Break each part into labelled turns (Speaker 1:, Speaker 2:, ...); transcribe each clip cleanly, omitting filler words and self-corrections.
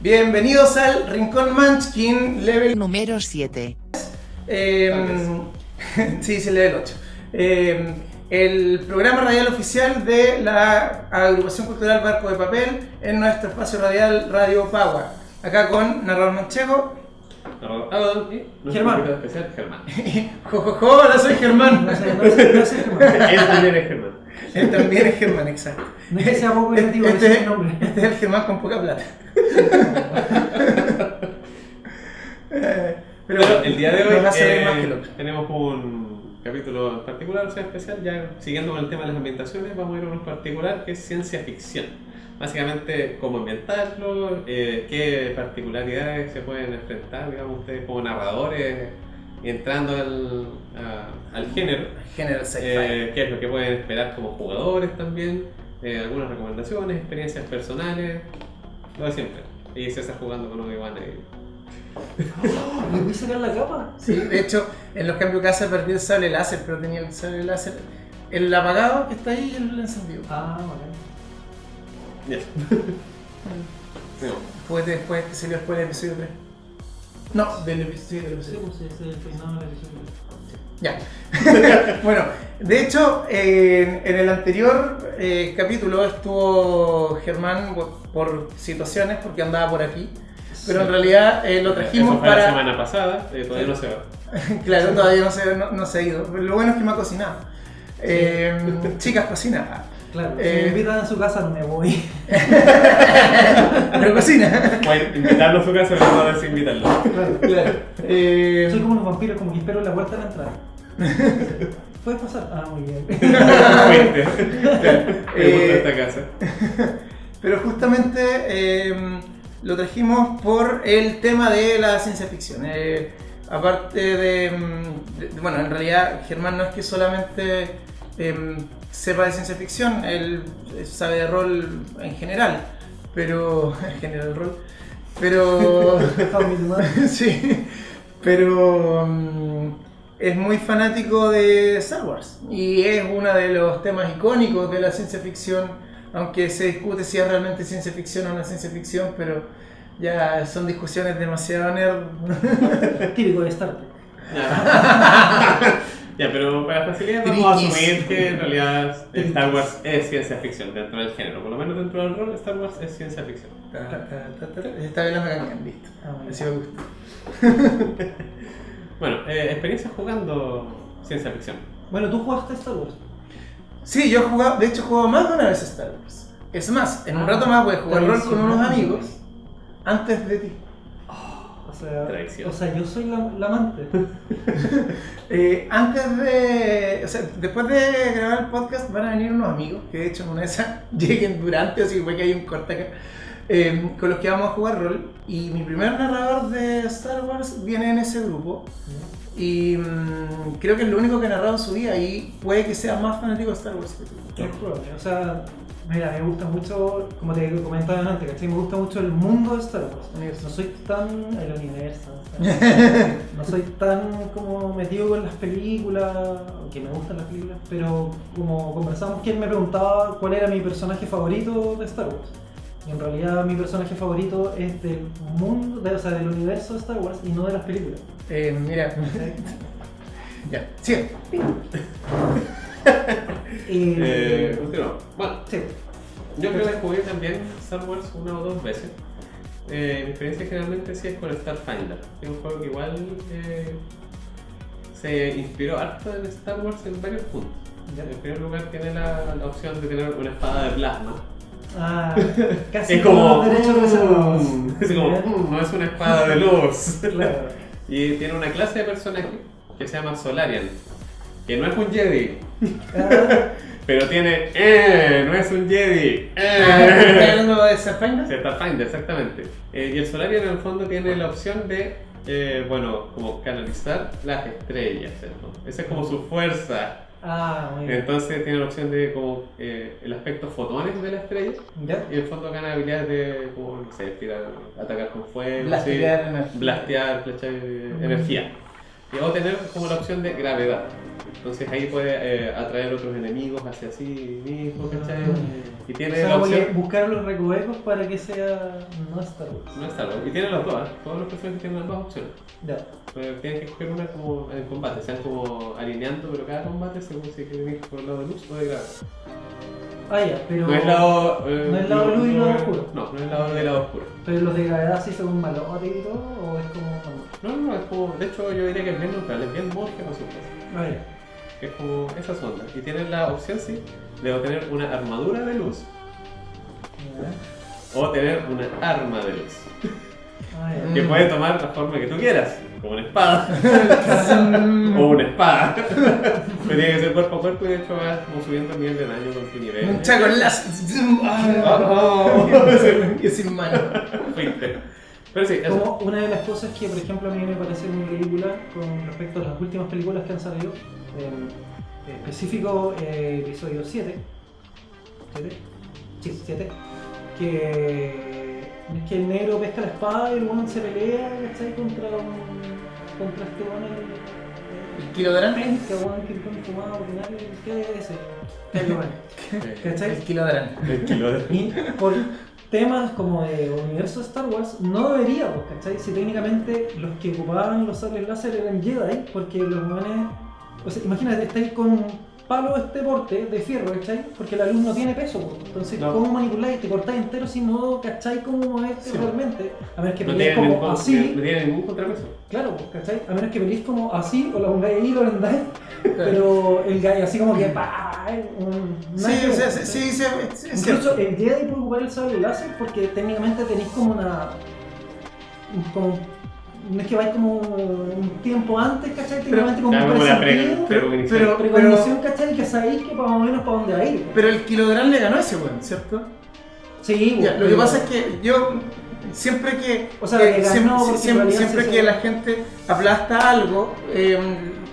Speaker 1: Bienvenidos al Rincón Munchkin, level
Speaker 2: número 7.
Speaker 1: Sí, es el level 8. El programa radial oficial de la agrupación cultural Barco de Papel en nuestro espacio radial Radio Power. Acá con Narrador Manchego.
Speaker 3: Y
Speaker 1: Germán.
Speaker 3: Especial, Germán.
Speaker 1: Jojojo, hola, soy Germán.
Speaker 4: No soy Germán.
Speaker 3: Él también es Germán.
Speaker 1: Él también es Germán, exacto.
Speaker 4: No es que sea poco creativo, ese es el nombre.
Speaker 1: Este es el Germán con poca plata.
Speaker 3: Pero el día de hoy
Speaker 1: nos va a salir más que loco.
Speaker 3: tenemos un capítulo en particular, o sea, especial, ya siguiendo con el tema de las ambientaciones, vamos a ir a uno en particular que es ciencia ficción. Básicamente, cómo ambientarlo, qué particularidades se pueden enfrentar, digamos, ustedes como narradores, entrando al género.
Speaker 1: Género sci-fi.
Speaker 3: Qué es lo que pueden esperar como jugadores también, algunas recomendaciones, experiencias personales, lo de siempre. Y César jugando con Obi-Wan ahí.
Speaker 4: ¿Le voy a sacar la capa?
Speaker 1: Sí, de hecho, en los cambios que hace perdí el sable láser, pero tenía el sable láser, el apagado que está ahí y el encendido.
Speaker 4: Ah, vale.
Speaker 3: Yes.
Speaker 1: Después que salió después del episodio 3. No, del episodio 3.
Speaker 4: Sí, pues ese es el peinado de la episodio.
Speaker 1: Ya. Bueno, de hecho, en el anterior capítulo estuvo Germán por situaciones, porque andaba por aquí. Pero en realidad lo trajimos
Speaker 3: Eso fue
Speaker 1: para.
Speaker 3: la semana pasada, todavía no se va.
Speaker 1: Claro, todavía no se ha ido. Pero lo bueno es que me ha cocinado. Chicas, cocina.
Speaker 4: Claro, si me invitan a su casa no me voy.
Speaker 1: Pero cocina.
Speaker 3: Bueno, invitarlo a su casa, pero no desinvitarlo.
Speaker 1: Claro.
Speaker 4: Soy como los vampiros, como que espero en la puerta de la entrada. ¿Puedes pasar? Ah, muy bien.
Speaker 3: Fuente. Me gusta esta casa.
Speaker 1: Pero justamente lo trajimos por el tema de la ciencia ficción. Aparte bueno, en realidad Germán no es que solamente sepa de ciencia ficción, él sabe de rol en general, pero sí, pero es muy fanático de Star Wars y es uno de los temas icónicos de la ciencia ficción, aunque se discute si es realmente ciencia ficción o no ciencia ficción, pero ya son discusiones demasiado nerd.
Speaker 4: Típico de Star Trek.
Speaker 3: Ya, pero para facilidad vamos a asumir que en realidad Star Wars es ciencia ficción dentro del género, por lo menos dentro del rol Star Wars es ciencia ficción.
Speaker 1: Está bien la canción, listo. Así me gusta.
Speaker 3: Bueno, experiencias jugando ciencia ficción.
Speaker 4: Bueno, tú jugaste Star Wars.
Speaker 1: Sí, yo he jugado, de hecho he jugado más de una vez Star Wars. Es más, en un rato más voy a jugar rol con unos amigos antes de ti.
Speaker 3: Tradición.
Speaker 4: O sea, yo soy la amante.
Speaker 1: Antes de. O sea, después de grabar el podcast van a venir unos amigos que de hecho en una de esas lleguen durante, así que fue que hay un corte acá. Con los que vamos a jugar rol. Y mi primer narrador de Star Wars viene en ese grupo. Y creo que es lo único que ha narrado en su vida y puede que sea más fanático de Star Wars que tú.
Speaker 4: Es probable. O sea, mira, me gusta mucho, como te comentaba antes, ¿cachai? Me gusta mucho el mundo de Star Wars. No soy tan. El universo. No soy tan como metido con las películas, aunque me gustan las películas, pero como conversamos, quien me preguntaba cuál era mi personaje favorito de Star Wars. Y en realidad mi personaje favorito es del mundo, o sea, del universo de Star Wars y no de las películas.
Speaker 1: Mira. Ya, sigue.
Speaker 3: Continuamos. Bueno,
Speaker 4: Sí.
Speaker 3: yo creo que jugué también Star Wars una o dos veces. Mi experiencia generalmente sí es con Starfinder. Es un juego que igual se inspiró harto en Star Wars en varios puntos.
Speaker 4: Ya.
Speaker 3: En primer lugar tiene la opción de tener una espada de plasma.
Speaker 4: Ah, casi
Speaker 3: Es como,
Speaker 4: los derechos reservados.
Speaker 3: es como, no es una espada de luz.
Speaker 4: Claro.
Speaker 3: Y tiene una clase de personaje que se llama Solarian, que no es un Jedi, pero tiene, no es un Jedi.
Speaker 1: ¿Estás hablando de Starfinder?
Speaker 3: Starfinder, exactamente. Y el Solarian en el fondo tiene la opción de, bueno, como canalizar las estrellas, ¿no? Esa es como su fuerza.
Speaker 4: Ah, muy bien.
Speaker 3: Entonces tiene la opción de como el aspecto fotones de la estrella.
Speaker 4: ¿Ya?
Speaker 3: Y en el fondo gana habilidades de, como, no sé, tirar, atacar con fuego,
Speaker 1: Blastear energía.
Speaker 3: blastear, flechar energía. Y va a tener como la opción de gravedad. Entonces ahí puede atraer otros enemigos hacia sí mismo, ¿cachai? Y tiene la opción...
Speaker 4: buscar los recovecos para que sea no Star Wars.
Speaker 3: No Star Wars. Y tiene las dos, todos los personajes tienen las dos opciones.
Speaker 4: Ya.
Speaker 3: Tienen que escoger una como en combate, sean como alineando, pero cada combate según si quieren ir por el lado de luz o de gravedad.
Speaker 4: Ah, ya, pero...
Speaker 3: No es lado...
Speaker 4: no es lado luz y lado oscuro.
Speaker 3: No, no es lado de lado oscuro.
Speaker 4: Pero los de gravedad sí son un malote y todo, o es como...
Speaker 3: No, es como... De hecho yo diría que es bien neutral, es bien monje para su clase.
Speaker 4: Ah, ya.
Speaker 3: Que es como esas ondas. Y tienen la opción, sí, de obtener una armadura de luz o tener una arma de luz.
Speaker 4: Ah, ya.
Speaker 3: Que puede tomar la forma que tú quieras, como una espada o una espada. Pero tiene que ser cuerpo a cuerpo y de hecho vas como subiendo el nivel de daño con tu nivel.
Speaker 1: Un chaco en las. Que sin mano.
Speaker 3: Fuiste. Pero sí, eso.
Speaker 4: Como una de las cosas que, por ejemplo, a mí me parece muy ridícula con respecto a las últimas películas que han salido, en específico episodio 7, que es que el negro pesca la espada y el weón se pelea, ¿cachai? Contra este weón,
Speaker 1: ¿El Kilodran?
Speaker 4: penca, weón, que con fumado ordinario, ¿qué es ese? ¿Cachai?
Speaker 1: El Kilodran.
Speaker 3: El kilómetro.
Speaker 4: Y por temas como de universo Star Wars, no debería, pues, ¿cachai? Si técnicamente los que ocupaban los sables láser eran Jedi, porque los manes... O sea, imagínate, estáis con un palo de este porte de fierro, ¿cachai? Porque la luz no tiene peso, pues. Entonces,
Speaker 3: No.
Speaker 4: ¿cómo manipuláis? Te cortáis entero sin modo, ¿cachai? ¿Cómo moverte
Speaker 3: Sí.
Speaker 4: realmente? A menos que
Speaker 3: No
Speaker 4: peleéis
Speaker 3: tiene,
Speaker 4: como así.
Speaker 3: no tiene ningún contrapeso.
Speaker 4: Claro, pues, ¿cachai? A menos que peleéis como así, o lo pongáis ahí y lo vendáis. Pero el gallo así como que ¡pah!
Speaker 1: Sí, es
Speaker 4: Incluso
Speaker 1: cierto.
Speaker 4: el Jedi puede ocupar el sable láser porque técnicamente tenéis como una... Como, no es que vais como un tiempo antes, ¿cachai? Técnicamente como un
Speaker 3: Como la
Speaker 4: presentido, precognición, ¿cachai? Que sabéis que más o menos para dónde va a ir.
Speaker 1: Pero el Kilodran le ganó a ese weón, ¿cierto?
Speaker 4: Sí,
Speaker 1: Ya, lo que pasa es que yo siempre que,
Speaker 4: O sea,
Speaker 1: que
Speaker 4: le ganó porque en realidad
Speaker 1: siempre
Speaker 4: se
Speaker 1: que la gente aplasta algo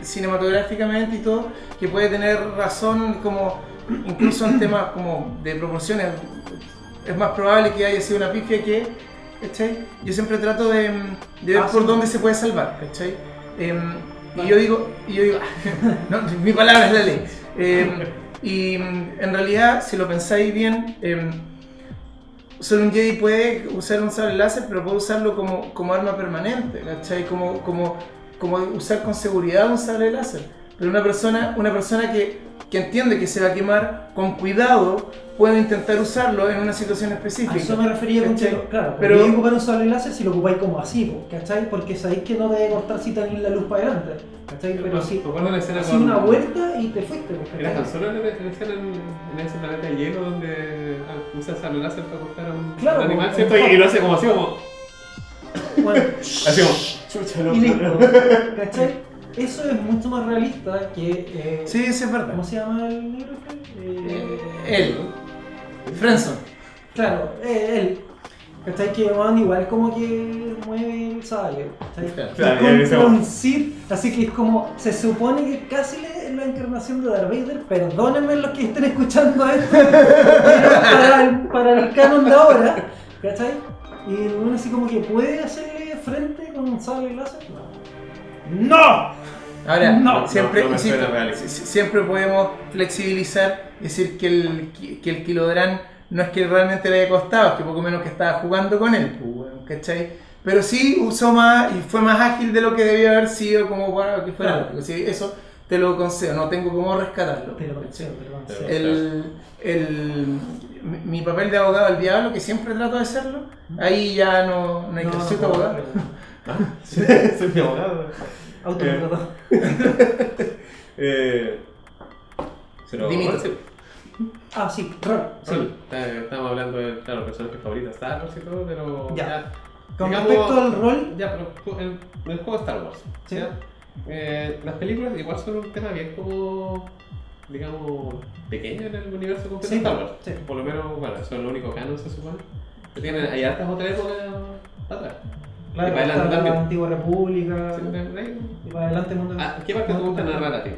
Speaker 1: cinematográficamente y todo, que puede tener razón como incluso en temas como de proporciones, es más probable que haya sido una pifia que, ¿cachai? Yo siempre trato de ver por
Speaker 4: sí.
Speaker 1: dónde se puede salvar, ¿cachai? Y yo digo, no, mi palabra es la ley. Y en realidad, si lo pensáis bien, solo un Jedi puede usar un sable láser, pero puede usarlo como arma permanente, ¿cachai? Como usar con seguridad un sable láser. Pero una persona que entiende que se va a quemar, con cuidado, puede intentar usarlo en una situación específica.
Speaker 4: A eso me refería con
Speaker 1: ¿cachai?
Speaker 4: que, claro,
Speaker 1: pero
Speaker 4: podéis ocupar un sable láser si lo ocupáis como así, ¿cachai? Porque sabéis que no debe cortar si tenéis la luz para adelante, ¿cachai? Pero si
Speaker 3: Recuerdo la escena
Speaker 4: así
Speaker 3: con...
Speaker 4: una vuelta y te fuiste,
Speaker 3: Era tan
Speaker 4: ¿cachai?
Speaker 3: solo en ese planeta de hielo donde usa sable láser para cortar a un
Speaker 4: Claro,
Speaker 3: animal,
Speaker 4: como-
Speaker 3: ¿cierto? Y lo hace como así, como...
Speaker 4: Bueno,
Speaker 3: Así como... Chucha, no,
Speaker 4: y listo,
Speaker 3: no.
Speaker 4: ¿cachai? Eso es mucho más realista que...
Speaker 1: Sí, sí, es verdad.
Speaker 4: ¿Cómo se llama el negro?
Speaker 1: Él. Frenson.
Speaker 4: Claro, él. ¿Cachai? Que van igual como que mueve el sable, ¿cachai?
Speaker 3: Claro,
Speaker 4: Y
Speaker 3: ya
Speaker 4: contra
Speaker 3: veo.
Speaker 4: un Sith, así que es como, se supone que casi es la encarnación de Darth Vader, perdónenme los que estén escuchando esto, pero para el canon de ahora, ¿cachai? Y uno así como que puede hacerle frente con un sable láser. ¡No!
Speaker 1: Ahora,
Speaker 4: No,
Speaker 1: siempre,
Speaker 3: no me
Speaker 1: siempre,
Speaker 3: suena realista.
Speaker 1: siempre podemos flexibilizar, decir que el Kilodran no es que realmente le haya costado, es que poco menos que estaba jugando con él, pues, weón, ¿cachai? Pero sí usó más y fue más ágil de lo que debía haber sido como para que fuera.
Speaker 4: Claro.
Speaker 1: Porque sí, eso te lo concedo, no tengo cómo rescatarlo.
Speaker 4: Pero
Speaker 1: ¿cachai?
Speaker 4: pero
Speaker 1: Mi papel de abogado del diablo, que siempre trato de serlo, ahí ya no hay que ser abogado.
Speaker 3: Soy mi abogado.
Speaker 4: Autoritado.
Speaker 3: Se lo
Speaker 1: Dimito.
Speaker 3: sí.
Speaker 4: Ah, sí, raro. Sí.
Speaker 3: Bueno, estábamos hablando de, claro, personajes favoritos, Star Wars y todo, pero
Speaker 4: Ya. Con
Speaker 3: digamos,
Speaker 4: respecto al rol,
Speaker 3: Ya, pero en el juego de Star Wars,
Speaker 4: Sí.
Speaker 3: ¿ya? Las películas igual son un tema bien como, digamos, pequeño en el universo completo
Speaker 4: Sí,
Speaker 3: de Star Wars.
Speaker 4: sí.
Speaker 3: Por lo menos, bueno, son lo único canon, se supone. Que tienen, hay hartas otras épocas para atrás.
Speaker 4: claro,
Speaker 3: y para adelante
Speaker 4: está
Speaker 3: también.
Speaker 4: la antigua república,
Speaker 3: Sí, ahí.
Speaker 4: y para adelante mundo.
Speaker 3: ¿Qué parte te gusta narrar a ti?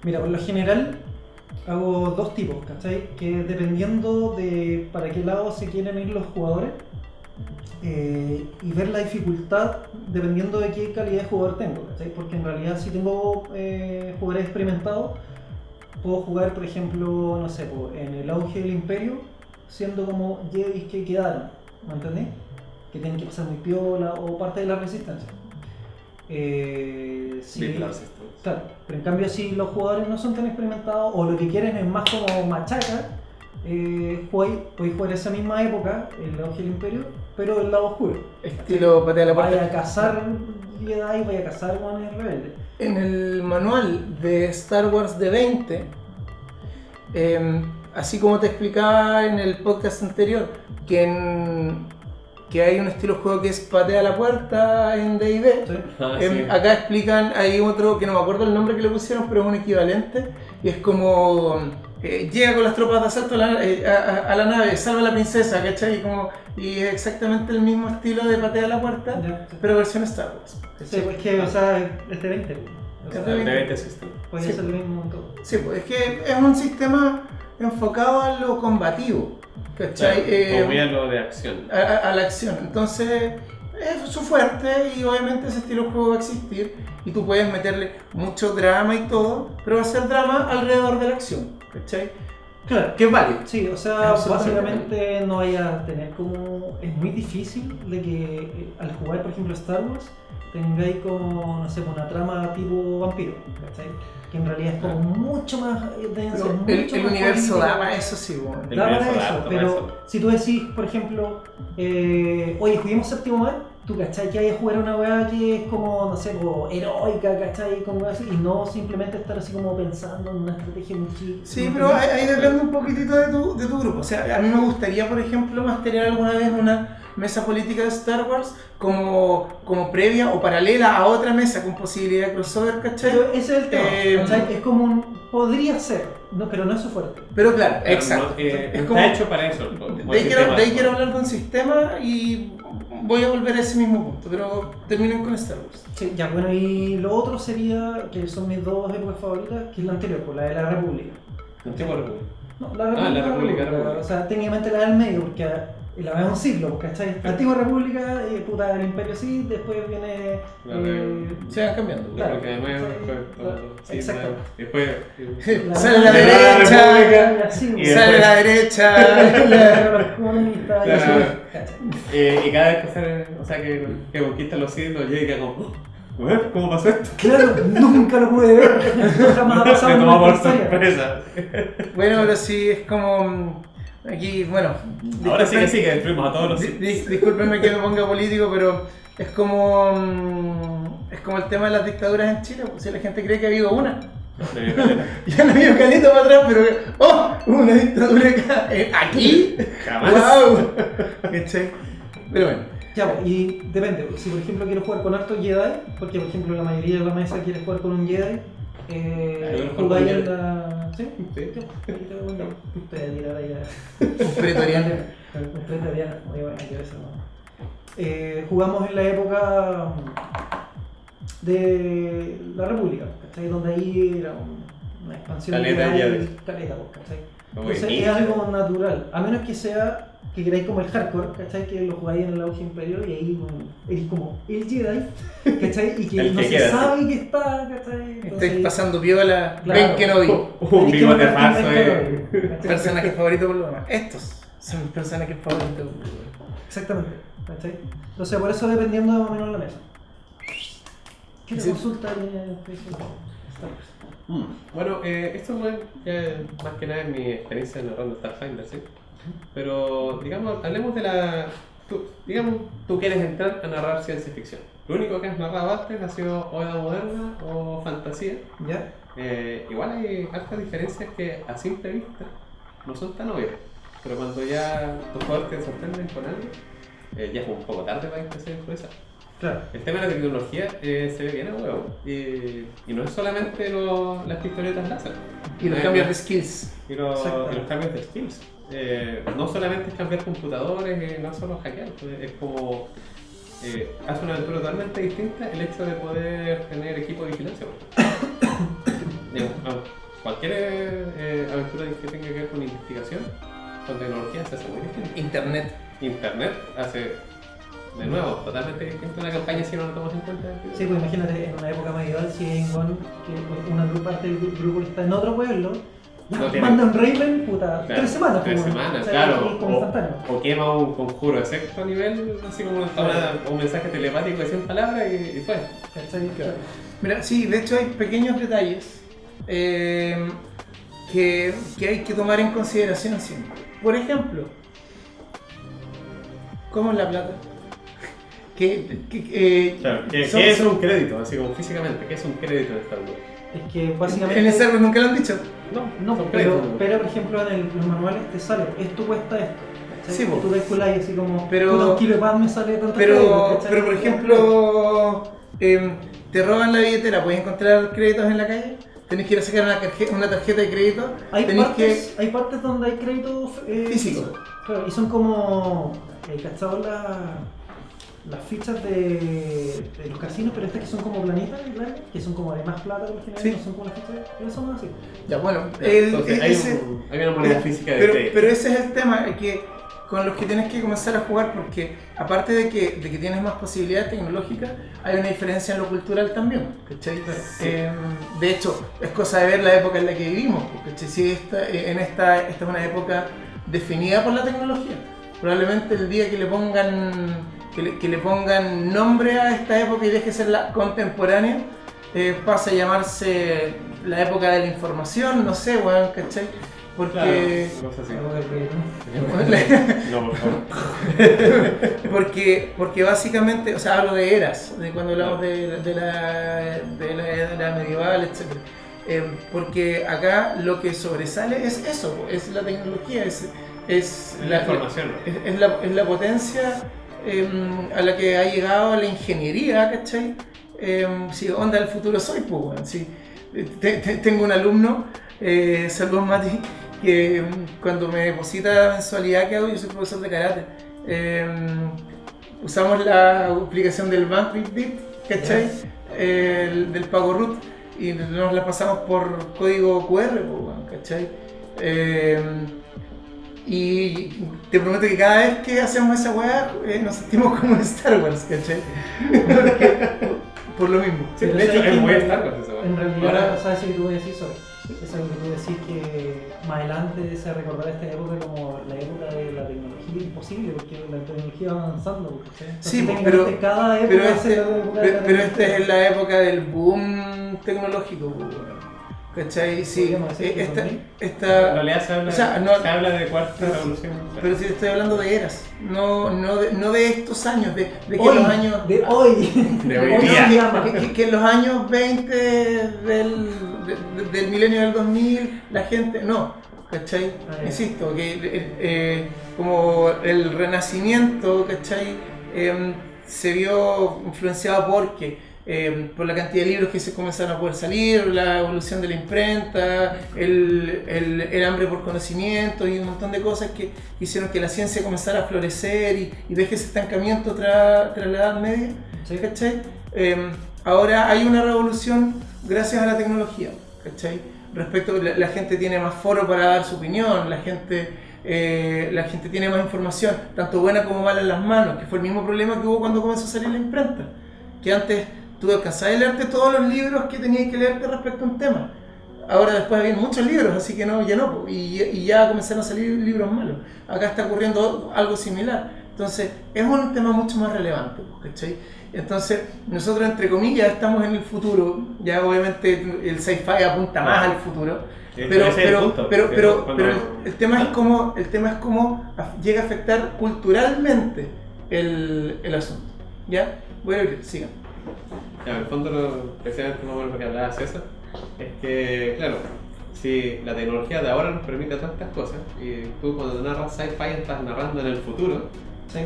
Speaker 4: Mira, por lo general hago dos tipos, ¿cachai? Que dependiendo de para qué lado se quieren ir los jugadores, y ver la dificultad dependiendo de qué calidad de jugador tengo, ¿cachai? Porque en realidad si tengo jugadores experimentados, puedo jugar, por ejemplo, no sé, en el auge del Imperio, siendo como Jedi que quedaron, ¿me entendés? Que tienen que pasar muy piola o parte de la resistencia. Claro, pero en cambio si los jugadores no son tan experimentados o lo que quieren es más como machaca, podéis jugar esa misma época, el auge del Imperio, pero el lado oscuro.
Speaker 1: Estilo patea la puerta.
Speaker 4: Vaya a cazar Jedi, vaya a cazar guanes rebeldes.
Speaker 1: En el manual de Star Wars de 20, así como te explicaba en el podcast anterior, que hay un estilo de juego que es patea la puerta en D&D.
Speaker 4: ¿Sí?
Speaker 3: Sí.
Speaker 1: Acá explican, hay otro que no me acuerdo el nombre que le pusieron, pero es un equivalente, y es como llega con las tropas de asalto a la nave, salva a la princesa, ¿cachai? Y es exactamente el mismo estilo de patea la puerta,
Speaker 4: Ya.
Speaker 1: pero versión Star Wars.
Speaker 4: Sí, pues que, o sea, es de 20. O sea,
Speaker 1: Es de 20.
Speaker 3: De 20 System.
Speaker 4: podría
Speaker 1: Sí.
Speaker 4: ser lo mismo en todo.
Speaker 1: Sí, pues es que es un sistema enfocado a lo combativo, ¿cachai?
Speaker 3: Claro, como muy a lo de acción.
Speaker 1: A la acción. Entonces, es su fuerte y obviamente ese estilo de juego va a existir y tú puedes meterle mucho drama y todo, pero va a ser drama alrededor de la acción, ¿cachai?
Speaker 4: Claro.
Speaker 1: Que es válido.
Speaker 4: Sí, o sea,
Speaker 1: Absolutamente.
Speaker 4: básicamente no vaya a tener como... Es muy difícil de que al jugar, por ejemplo, Star Wars, tengáis como, no sé, una trama tipo vampiro, ¿cachai? Que en realidad es como mucho más denso, mucho
Speaker 1: El
Speaker 4: más
Speaker 1: universo
Speaker 4: político.
Speaker 1: da para eso, sí, bueno.
Speaker 3: El
Speaker 4: Da para
Speaker 3: universo da
Speaker 4: eso,
Speaker 3: harto para
Speaker 4: pero
Speaker 3: eso.
Speaker 4: si tú decís, por ejemplo, oye, juguemos Séptimo Mar, tú cachai que hay que jugar una weá que es como, no sé, como heroica, cachai, como así, y no simplemente estar así como pensando en una estrategia muy chica.
Speaker 1: Sí, pero ahí depende un poquitito de tu grupo. O sea, a mí me gustaría, por ejemplo, masterear alguna vez una mesa política de Star Wars como previa o paralela a otra mesa con posibilidad de crossover, ¿cachai?
Speaker 4: Pero ese es el tema, ¿cachai? Es como podría ser, no, pero no es su fuerte.
Speaker 1: Pero claro,
Speaker 3: Pero
Speaker 1: exacto.
Speaker 3: no,
Speaker 1: Es
Speaker 3: está
Speaker 1: como-
Speaker 3: hecho para eso.
Speaker 1: De ahí quiero hablar de un sistema y voy a volver a ese mismo punto, pero terminen con Star Wars.
Speaker 4: Sí, ya, bueno, y lo otro sería, que son mis dos épocas favoritas, que es la anterior, pues la de la República.
Speaker 3: Antigua República.
Speaker 4: No, la
Speaker 3: la República.
Speaker 4: O sea, técnicamente la del medio, porque la vez es un siglo, ¿cachai? La antigua República, puta, el Imperio sí, después viene...
Speaker 1: Se van cambiando.
Speaker 4: Claro.
Speaker 3: Porque de nuevo, después todo. Sí,
Speaker 4: Exacto.
Speaker 3: nuevo. Después.
Speaker 1: Sale a la
Speaker 3: de
Speaker 1: derecha,
Speaker 3: República.
Speaker 4: Sí,
Speaker 3: Y
Speaker 1: sale a la derecha.
Speaker 4: los comunistas, y
Speaker 3: Claro.
Speaker 4: así, ¿cachai?
Speaker 3: Y cada vez que conquistan los siglos, llega como. "Oh, ¿cómo pasó esto?"
Speaker 4: Claro, nunca lo pude ver, jamás ha pasado
Speaker 3: Me
Speaker 4: en
Speaker 3: tomó por
Speaker 4: nuestra historia.
Speaker 3: sorpresa.
Speaker 1: Bueno, pero sí, es como... Aquí, bueno...
Speaker 3: Ahora sí
Speaker 1: disculpen-
Speaker 3: que destruimos a todos los siglos.
Speaker 1: Discúlpenme que me ponga político, pero es como el tema de las dictaduras en Chile. Pues, si la gente cree que ha habido una. Ya no ha habido caleta para atrás, pero ¡oh! Hubo una dictadura acá. ¿Aquí?
Speaker 3: Jamás.
Speaker 1: ¡Wow! ¿Cachai? Pero bueno.
Speaker 4: Ya, pues, y depende, si por ejemplo quiero jugar con harto Jedi, porque por ejemplo la mayoría de la mesa quiere jugar con un Jedi, jugáis en la... ¿Sí?
Speaker 3: Sí.
Speaker 4: Ahí te voy a tirar ahí
Speaker 1: Un pretoriano.
Speaker 4: un pretoriano, muy bueno, que eso, ¿no? Jugamos en la época de la República, ¿cachai? Donde ahí era una expansión
Speaker 3: Caleta de
Speaker 4: Jedi,
Speaker 3: Jedi.
Speaker 4: caleta, pues, ¿cachai?
Speaker 3: Como
Speaker 4: Entonces
Speaker 3: que
Speaker 4: es algo natural, a menos que sea que queráis como el hardcore, ¿cachai? Que lo jugáis en el auge imperio y ahí bueno, eres como el Jedi, ¿cachai? Y que
Speaker 3: El
Speaker 4: no
Speaker 3: que
Speaker 4: se
Speaker 3: queda,
Speaker 4: sabe que está, ¿cachai?
Speaker 1: Estáis pasando piola.
Speaker 4: Claro.
Speaker 1: Ven que no vi.
Speaker 3: un bigote falso.
Speaker 1: Personajes favoritos por lo demás. Estos son mis personajes favoritos.
Speaker 4: Exactamente, ¿cachai? Entonces por eso dependiendo de más o menos la mesa. ¿Qué te
Speaker 1: Sí.
Speaker 4: consulta en Facebook? Star Wars.
Speaker 3: Bueno, esto ya más que nada es mi experiencia narrando Starfinder, ¿sí? Pero, digamos, hablemos de la... Tú quieres entrar a narrar ciencia ficción. Lo único que has narrado antes ha sido o edad moderna o fantasía.
Speaker 4: ¿Ya?
Speaker 3: Igual hay hartas diferencias que a simple vista no son tan obvias. Pero cuando ya tus jugadores te sorprenden con algo, ya es un poco tarde para empezar a improvisar.
Speaker 4: Claro.
Speaker 3: El tema de la tecnología se ve bien a huevo. Y no es solamente las pistoletas láser.
Speaker 1: Y los cambios de skills.
Speaker 3: Y los
Speaker 4: Exactamente.
Speaker 3: cambios de skills. No solamente es cambiar computadores, no solo hackear. Es como. Hace una aventura totalmente distinta el hecho de poder tener equipo de vigilancia. Cualquier aventura que tenga que ver con investigación, con tecnología, se hace muy distinta.
Speaker 1: Internet.
Speaker 3: Internet hace, de nuevo, totalmente distinto una campaña si no lo tomas en cuenta.
Speaker 4: Sí, pues imagínate en una época medieval si hay que una parte del grupo que está en otro pueblo,
Speaker 3: No tiene-
Speaker 4: manda un Raven, puta,
Speaker 3: Claro,
Speaker 4: 3 semanas.
Speaker 3: 3
Speaker 4: pues,
Speaker 3: semanas,
Speaker 4: o sea,
Speaker 3: claro.
Speaker 4: como instantáneo.
Speaker 3: O quema un conjuro de sexto nivel, así como un mensaje telepático de 100 palabras y fue.
Speaker 4: ¿Cachai?
Speaker 1: Claro. Mira, sí, de hecho hay pequeños detalles que hay que tomar en consideración siempre. Por ejemplo, ¿cómo es la plata?
Speaker 3: Claro, ¿qué es un crédito? Así como físicamente, ¿qué es un crédito en Star Wars?
Speaker 4: Es que básicamente.
Speaker 1: En el server nunca lo han dicho.
Speaker 4: No,
Speaker 3: son
Speaker 4: pero
Speaker 3: créditos.
Speaker 4: por ejemplo en los manuales te sale, esto cuesta esto. ¿cachai?
Speaker 1: Sí,
Speaker 4: Y
Speaker 1: po.
Speaker 4: tú calculas así como,
Speaker 1: Pero-
Speaker 4: puta, un kilo de pan me sale tanto
Speaker 1: Pero por ejemplo, te roban la billetera, ¿puedes encontrar créditos en la calle? ¿Tenés que ir a sacar una tarjeta de crédito?
Speaker 4: Hay
Speaker 1: Tenés
Speaker 4: partes donde hay créditos
Speaker 1: Físico.
Speaker 4: Claro, y son como, ¿cachado? Las fichas de los casinos, pero estas que son como planitas, ¿verdad? Que son como de más plata por lo general,
Speaker 1: Sí.
Speaker 4: no son como las fichas, ellos son así.
Speaker 1: Ya, bueno,
Speaker 3: Entonces,
Speaker 1: ese-
Speaker 3: hay una moneda física de
Speaker 1: pero,
Speaker 3: crédito.
Speaker 1: pero ese es el tema que con los que tienes que comenzar a jugar, porque aparte de que tienes más posibilidades tecnológicas, hay una diferencia en lo cultural también, ¿cachai? De hecho, es cosa de ver la época en la que vivimos, ¿cachai? Si esta es una época definida por la tecnología. Probablemente el día que le pongan nombre a esta época y deje de ser la contemporánea, pasa a llamarse la época de la información, no sé, weón, ¿cachai? Porque...
Speaker 3: Claro, no sé si-
Speaker 4: Algo que-
Speaker 3: No, por favor.
Speaker 1: porque básicamente, o sea, hablo de eras, de cuando hablamos de la era medieval, etc. Porque acá lo que sobresale es eso, es la tecnología, es
Speaker 3: La información.
Speaker 1: es la potencia a la que ha llegado la ingeniería, ¿cachai? Si onda del futuro soy, pues, bueno, si tengo un alumno, saludos Mati, que cuando me deposita la mensualidad que hago, yo soy profesor de karate, usamos la aplicación del BankBit, ¿cachai? Del pago root, y nos la pasamos por código QR, pues, bueno, ¿cachai? Y te prometo que cada vez que hacemos esa weá nos sentimos como en Star Wars, ¿cachai? Por lo mismo.
Speaker 3: Sí,
Speaker 4: Pero
Speaker 3: de hecho,
Speaker 4: ¿sabes
Speaker 3: es
Speaker 4: qué?
Speaker 3: muy Star Wars esa
Speaker 4: En
Speaker 3: weá.
Speaker 4: realidad,
Speaker 3: Ahora,
Speaker 4: ¿sabes lo que tú voy a decir sobre? Es algo que tú decís que más adelante se recordará esta época como la época de la tecnología imposible, porque la tecnología va avanzando. ¿cachai? Entonces,
Speaker 1: Sí,
Speaker 4: técnicamente, cada época
Speaker 1: pero
Speaker 4: va a ser la época de la
Speaker 1: pero esta
Speaker 4: tecnología.
Speaker 1: es la época del boom tecnológico, pues, weón. ¿Cachai? Sí,
Speaker 4: Podríamos decir que
Speaker 1: esta,
Speaker 4: 2000.
Speaker 3: en
Speaker 1: esta,
Speaker 3: realidad se habla,
Speaker 1: o sea, no-
Speaker 3: se habla de cuarta revolución.
Speaker 1: pero si estoy hablando de eras, no de estos años, de que
Speaker 4: Hoy,
Speaker 1: los años...
Speaker 4: de hoy.
Speaker 3: De hoy
Speaker 4: Hoy
Speaker 3: día.
Speaker 4: se llama.
Speaker 1: Que en los años 20 del milenio del 2000 la gente no, ¿cachai?
Speaker 4: Ah, ya.
Speaker 1: Insisto, que como el renacimiento, ¿cachai? Se vio influenciado por la cantidad de libros que se comenzaron a poder salir, la evolución de la imprenta, el hambre por conocimiento y un montón de cosas que hicieron que la ciencia comenzara a florecer y deje ese estancamiento tras la Edad Media.
Speaker 4: Sí.
Speaker 1: ¿Cachai? Ahora hay una revolución gracias a la tecnología, ¿cachai? Respecto, la gente tiene más foro para dar su opinión, la gente tiene más información, tanto buena como mala en las manos, que fue el mismo problema que hubo cuando comenzó a salir la imprenta, que antes tú alcanzabas a leerte todos los libros que tenías que leerte respecto a un tema. Ahora después había muchos libros, así que no, ya no, y ya comenzaron a salir libros malos. Acá está ocurriendo algo similar. Entonces, es un tema mucho más relevante, ¿cachai? Entonces, nosotros entre comillas estamos en el futuro, ya obviamente el sci-fi apunta más al futuro, pero el tema es cómo llega a afectar culturalmente el asunto. ¿Ya? Voy a ir, sigan.
Speaker 3: Ya, en el fondo, precisamente más o menos lo que hablaba César, es que, claro, si la tecnología de ahora nos permite todas estas cosas, y tú cuando narras sci-fi estás narrando en el futuro,
Speaker 1: ¿Sí?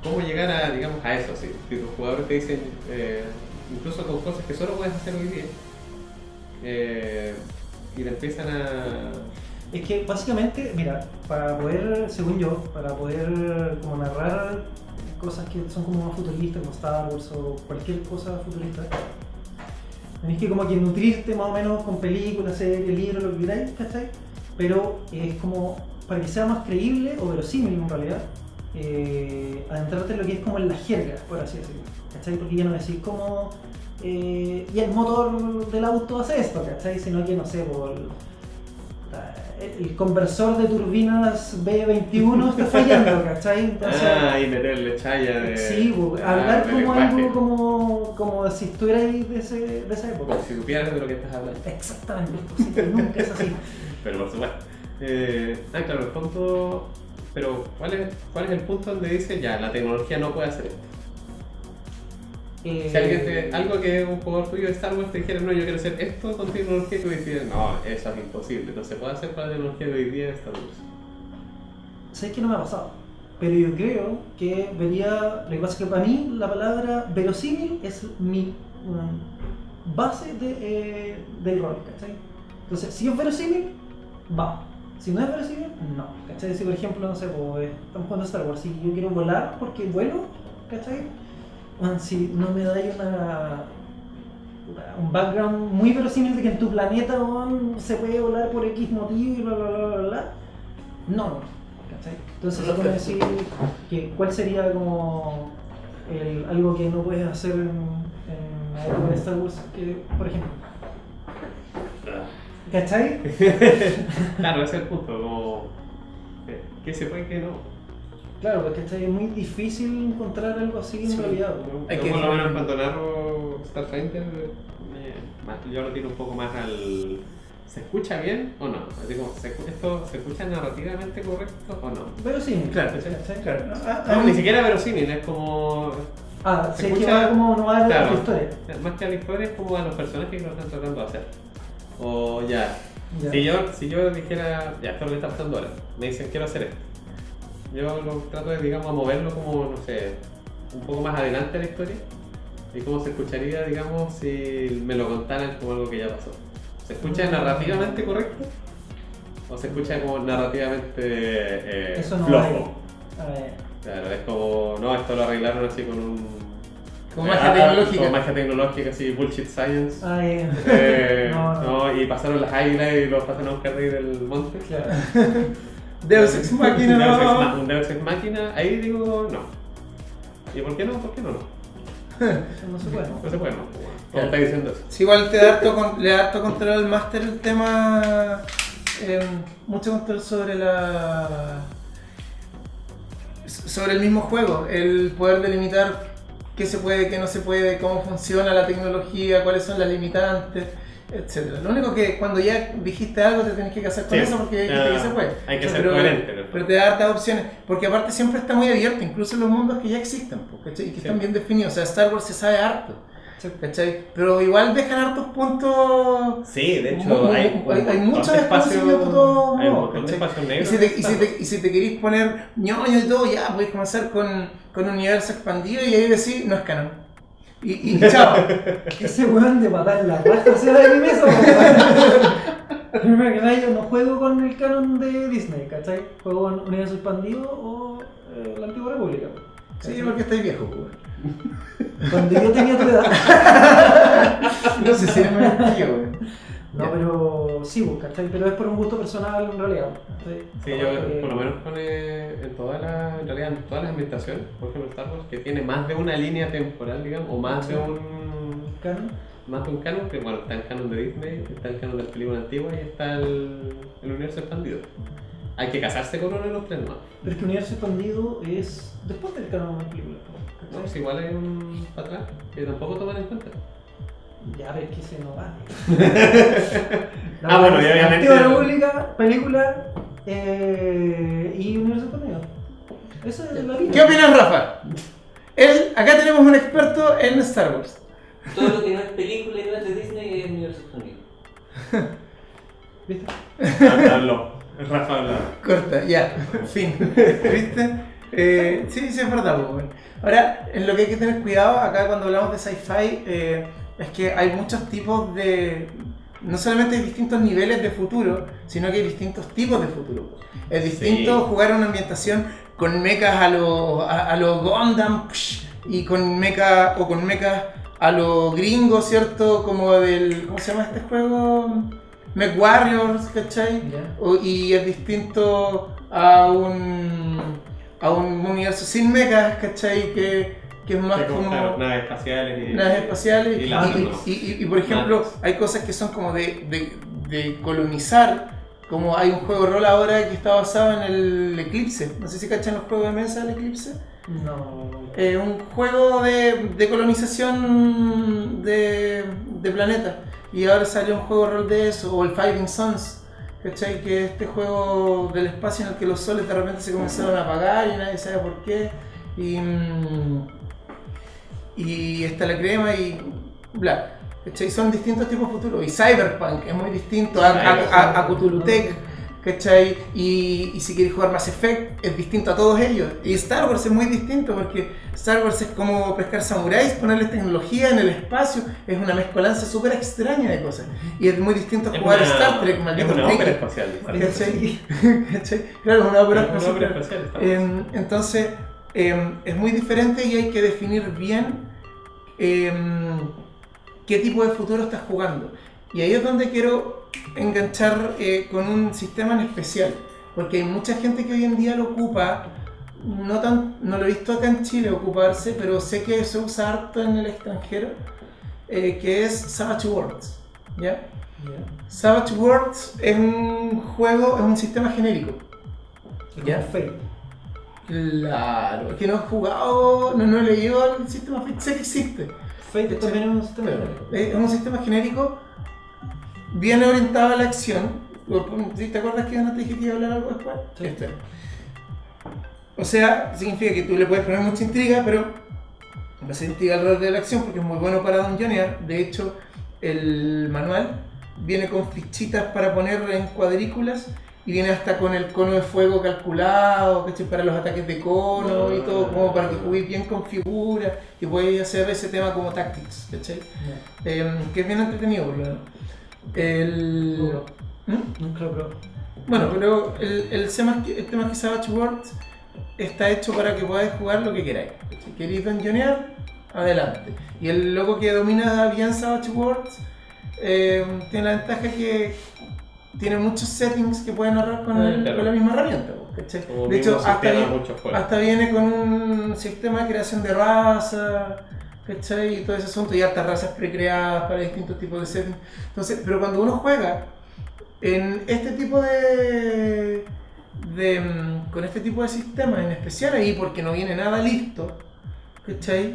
Speaker 3: ¿cómo llegar a, digamos, a eso? Si tus jugadores te dicen, incluso con cosas que solo puedes hacer hoy día, y te empiezan a...
Speaker 4: Es que básicamente, mira, para poder, según yo, para poder como narrar cosas que son como más futuristas, como Star Wars o cualquier cosa futurista, tenés que como que nutrirte más o menos con películas, series, libros, lo que queráis, ¿cachai? Pero es como para que sea más creíble o verosímil en realidad, adentrarte en lo que es como en la jerga, por así decirlo, ¿cachai? Porque ya no decís como y el motor del auto hace esto, ¿cachai? Sino que no sé, por el conversor de turbinas B21 está fallando, ¿cachai? Entonces,
Speaker 3: y meterle chaya de...
Speaker 4: sí, hablar como algo como si estuvierais de esa época.
Speaker 3: Como si supieras de lo que estás hablando.
Speaker 4: Exactamente, pues, sí, nunca es así.
Speaker 3: Pero por supuesto. Claro, el punto... Pero, ¿cuál es el punto donde dice, ya, la tecnología no puede hacer esto? Si alguien algo que un jugador tuyo de Star Wars te dijera, no, yo quiero hacer esto con tecnología, y tú decides, no, eso es imposible, no se puede hacer con la tecnología de hoy día de Star Wars.
Speaker 4: Sé que no me ha pasado, pero yo creo que vería, lo que pasa es que para mí la palabra verosímil es mi base del rol, ¿cachai? Entonces, si es verosímil, va. Si no es verosímil, no, ¿cachai? Si por ejemplo, no sé, pues, estamos jugando Star Wars y yo quiero volar porque vuelo, ¿cachai? Bueno, si no me dais un background muy verosímil de que en tu planeta se puede volar por X motivo y bla bla bla bla bla, no, ¿cachai? Entonces se puede decir que cuál sería como algo que no puedes hacer en la época de Star Wars, por ejemplo. ¿Cachai?
Speaker 3: Claro, ese es el punto, como que se puede y que no.
Speaker 4: Claro, porque es muy difícil encontrar algo así en realidad.
Speaker 3: Yo por lo menos cuando narro Starfighter, yo lo tiro un poco más al... ¿Se escucha bien o no? Así como, ¿esto se escucha narrativamente correcto o no?
Speaker 4: Verosímil, claro.
Speaker 3: No, ni siquiera verosímil, es como...
Speaker 4: se escucha como no va a la historia.
Speaker 3: Más que a la historia es como a los personajes que lo están tratando de hacer. O ya. Si yo dijera, ya, esto es lo que está pasando ahora, me dicen quiero hacer esto. Yo lo trato de, digamos, moverlo como, no sé, un poco más adelante a la historia y cómo se escucharía, digamos, si me lo contaran como algo que ya pasó. ¿Se escucha narrativamente correcto? ¿O se escucha como narrativamente
Speaker 4: eso no
Speaker 3: flojo?
Speaker 4: Vale.
Speaker 3: Claro, es como, no, esto lo arreglaron así con un...
Speaker 1: Como magia tecnológica.
Speaker 3: Como magia tecnológica, así, bullshit science.
Speaker 4: No.
Speaker 3: Y pasaron las águilas y los pasaron a buscar de ahí del monte.
Speaker 4: Claro.
Speaker 1: Deus Ex Machina,
Speaker 3: un Deus Ex Machina, ahí digo no. ¿Y por qué no? ¿Por qué no?
Speaker 4: No se puede.
Speaker 3: No se puede, no. ¿Cómo está diciendo eso?
Speaker 1: Sí, igual le da harto control al máster el tema, mucho control sobre el mismo juego, el poder delimitar qué se puede, qué no se puede, cómo funciona la tecnología, cuáles son las limitantes, etc. Lo único que cuando ya dijiste algo te tenés que casar con eso porque dijiste que se puede.
Speaker 3: Hay que ser coherente.
Speaker 1: Pero te da hartas opciones, porque aparte siempre está muy abierto, incluso en los mundos que ya existen, ¿cachai? Y que están bien definidos. O sea, Star Wars se sabe harto, ¿cachai? Pero igual dejan hartos puntos.
Speaker 3: Sí, de hecho
Speaker 1: hay mucho
Speaker 3: espacio. Hay un montón de espacio negro.
Speaker 1: Y si te querís poner ñoño y todo, ya podéis comenzar con un universo expandido y ahí decís, no es canon. Y chao.
Speaker 4: Ese weón de matar la raja se da de eso. Primero que nada, yo no juego con el canon de Disney, ¿cachai? Juego con Universo Expandido o la Antigua República.
Speaker 1: Sí, porque estáis viejo, weón.
Speaker 4: Cuando yo tenía tu edad.
Speaker 1: No sé si eres más tío, weón.
Speaker 4: No, pero sí, ¿cachai? Pero es por un gusto personal en realidad.
Speaker 3: Sí, yo por lo menos en todas las ambientaciones, por ejemplo Star Wars, que tiene más de una línea temporal, digamos, o más de un
Speaker 4: canon.
Speaker 3: Más de un canon, que bueno, está el canon de Disney, está el canon de las películas antiguas y está el universo expandido. Hay que casarse con uno de los tres más.
Speaker 4: Pero es que el universo expandido es después del canon de las películas.
Speaker 3: No, pues igual hay un para atrás que tampoco toman en cuenta.
Speaker 4: Ya ves que se nos va.
Speaker 3: Bueno, y obviamente.
Speaker 4: Antigua República, película y universo expandido. Eso es la vida.
Speaker 1: ¿Qué opinas, Rafa? Acá tenemos un experto en Star Wars.
Speaker 2: Todo lo que no es película y no es de Disney es universo expandido.
Speaker 4: ¿Viste?
Speaker 3: Habló. Rafa habló.
Speaker 1: Corta, ya, fin. ¿Viste? Sí, es verdad. Bueno. Ahora, en lo que hay que tener cuidado acá cuando hablamos de sci-fi es que hay muchos tipos de... No solamente hay distintos niveles de futuro, sino que hay distintos tipos de futuro. Es distinto jugar a una ambientación con mechas a lo Gundam y con mechas a lo gringo, ¿cierto? Como del... ¿Cómo se llama este juego? MechWarriors, ¿cachai?
Speaker 4: Ya.
Speaker 1: Y es distinto a un universo sin mechas, ¿cachai? Que es más como
Speaker 3: claro, naves espaciales
Speaker 1: naves espaciales
Speaker 3: y láseres.
Speaker 1: y por ejemplo hay cosas que son como de colonizar, como hay un juego de rol ahora que está basado en el Eclipse, no sé si cachan los juegos de mesa del Eclipse.
Speaker 4: No.
Speaker 1: Un juego de colonización de planetas, y ahora salió un juego de rol de eso, o el Fighting Suns, ¿cachai? Que es este juego del espacio en el que los soles de repente se comenzaron a apagar y nadie sabe por qué, y está la crema y bla, ¿cachai? Son distintos tipos de futuros, y Cyberpunk es muy distinto a Cthulhu Tech, ¿cachai? Y si quieres jugar Mass Effect es distinto a todos ellos, y Star Wars es muy distinto porque Star Wars es como pescar samuráis, ponerles tecnología en el espacio, es una mezcolanza súper extraña de cosas, y es muy distinto a jugar Star Trek, maldito
Speaker 3: es una ópera
Speaker 1: Trek,
Speaker 3: espacial.
Speaker 1: ¿cachai? ¿Cachai? Claro, es una ópera
Speaker 3: Es una ópera
Speaker 1: espacial.
Speaker 3: espacial.
Speaker 1: Entonces es muy diferente y hay que definir bien qué tipo de futuro estás jugando, y ahí es donde quiero enganchar con un sistema en especial, porque hay mucha gente que hoy en día lo ocupa, no lo he visto acá en Chile ocuparse, pero sé que se usa harto en el extranjero, que es Savage Worlds, ¿ya? Savage Worlds es un juego, es un sistema genérico.
Speaker 4: Ya. Fate.
Speaker 1: Claro, es que no he jugado, no he leído el sistema Fate, sé que existe.
Speaker 4: Fate también es un sistema.
Speaker 1: Es un sistema genérico, bien orientado a la acción. ¿Te acuerdas que yo no te dije que iba a hablar algo después?
Speaker 4: Sí.
Speaker 1: O sea, significa que tú le puedes poner mucha intriga, pero no se intriga alrededor de la acción porque es muy bueno para dungeonear. De hecho, el manual viene con fichitas para poner en cuadrículas y viene hasta con el cono de fuego calculado, ¿cachai? Para los ataques de cono y todo, como para que juguéis bien con figuras y podáis hacer ese tema como tactics, ¿cachai? Que es bien entretenido, por lo menos.
Speaker 4: Nunca lo probé.
Speaker 1: Bueno, pero el tema es que Savage Worlds está hecho para que podáis jugar lo que queráis. Si queréis dungeonear, adelante. Y el loco que domina bien Savage Worlds tiene la ventaja que tiene muchos settings que pueden ahorrar con la misma herramienta, ¿cachai? De hecho, hasta viene con un sistema de creación de raza, ¿cachai? Y todo ese asunto, y hartas razas precreadas para distintos tipos de settings. Entonces, pero cuando uno juega en este tipo con este tipo de sistemas, en especial ahí porque no viene nada listo, ¿cachai?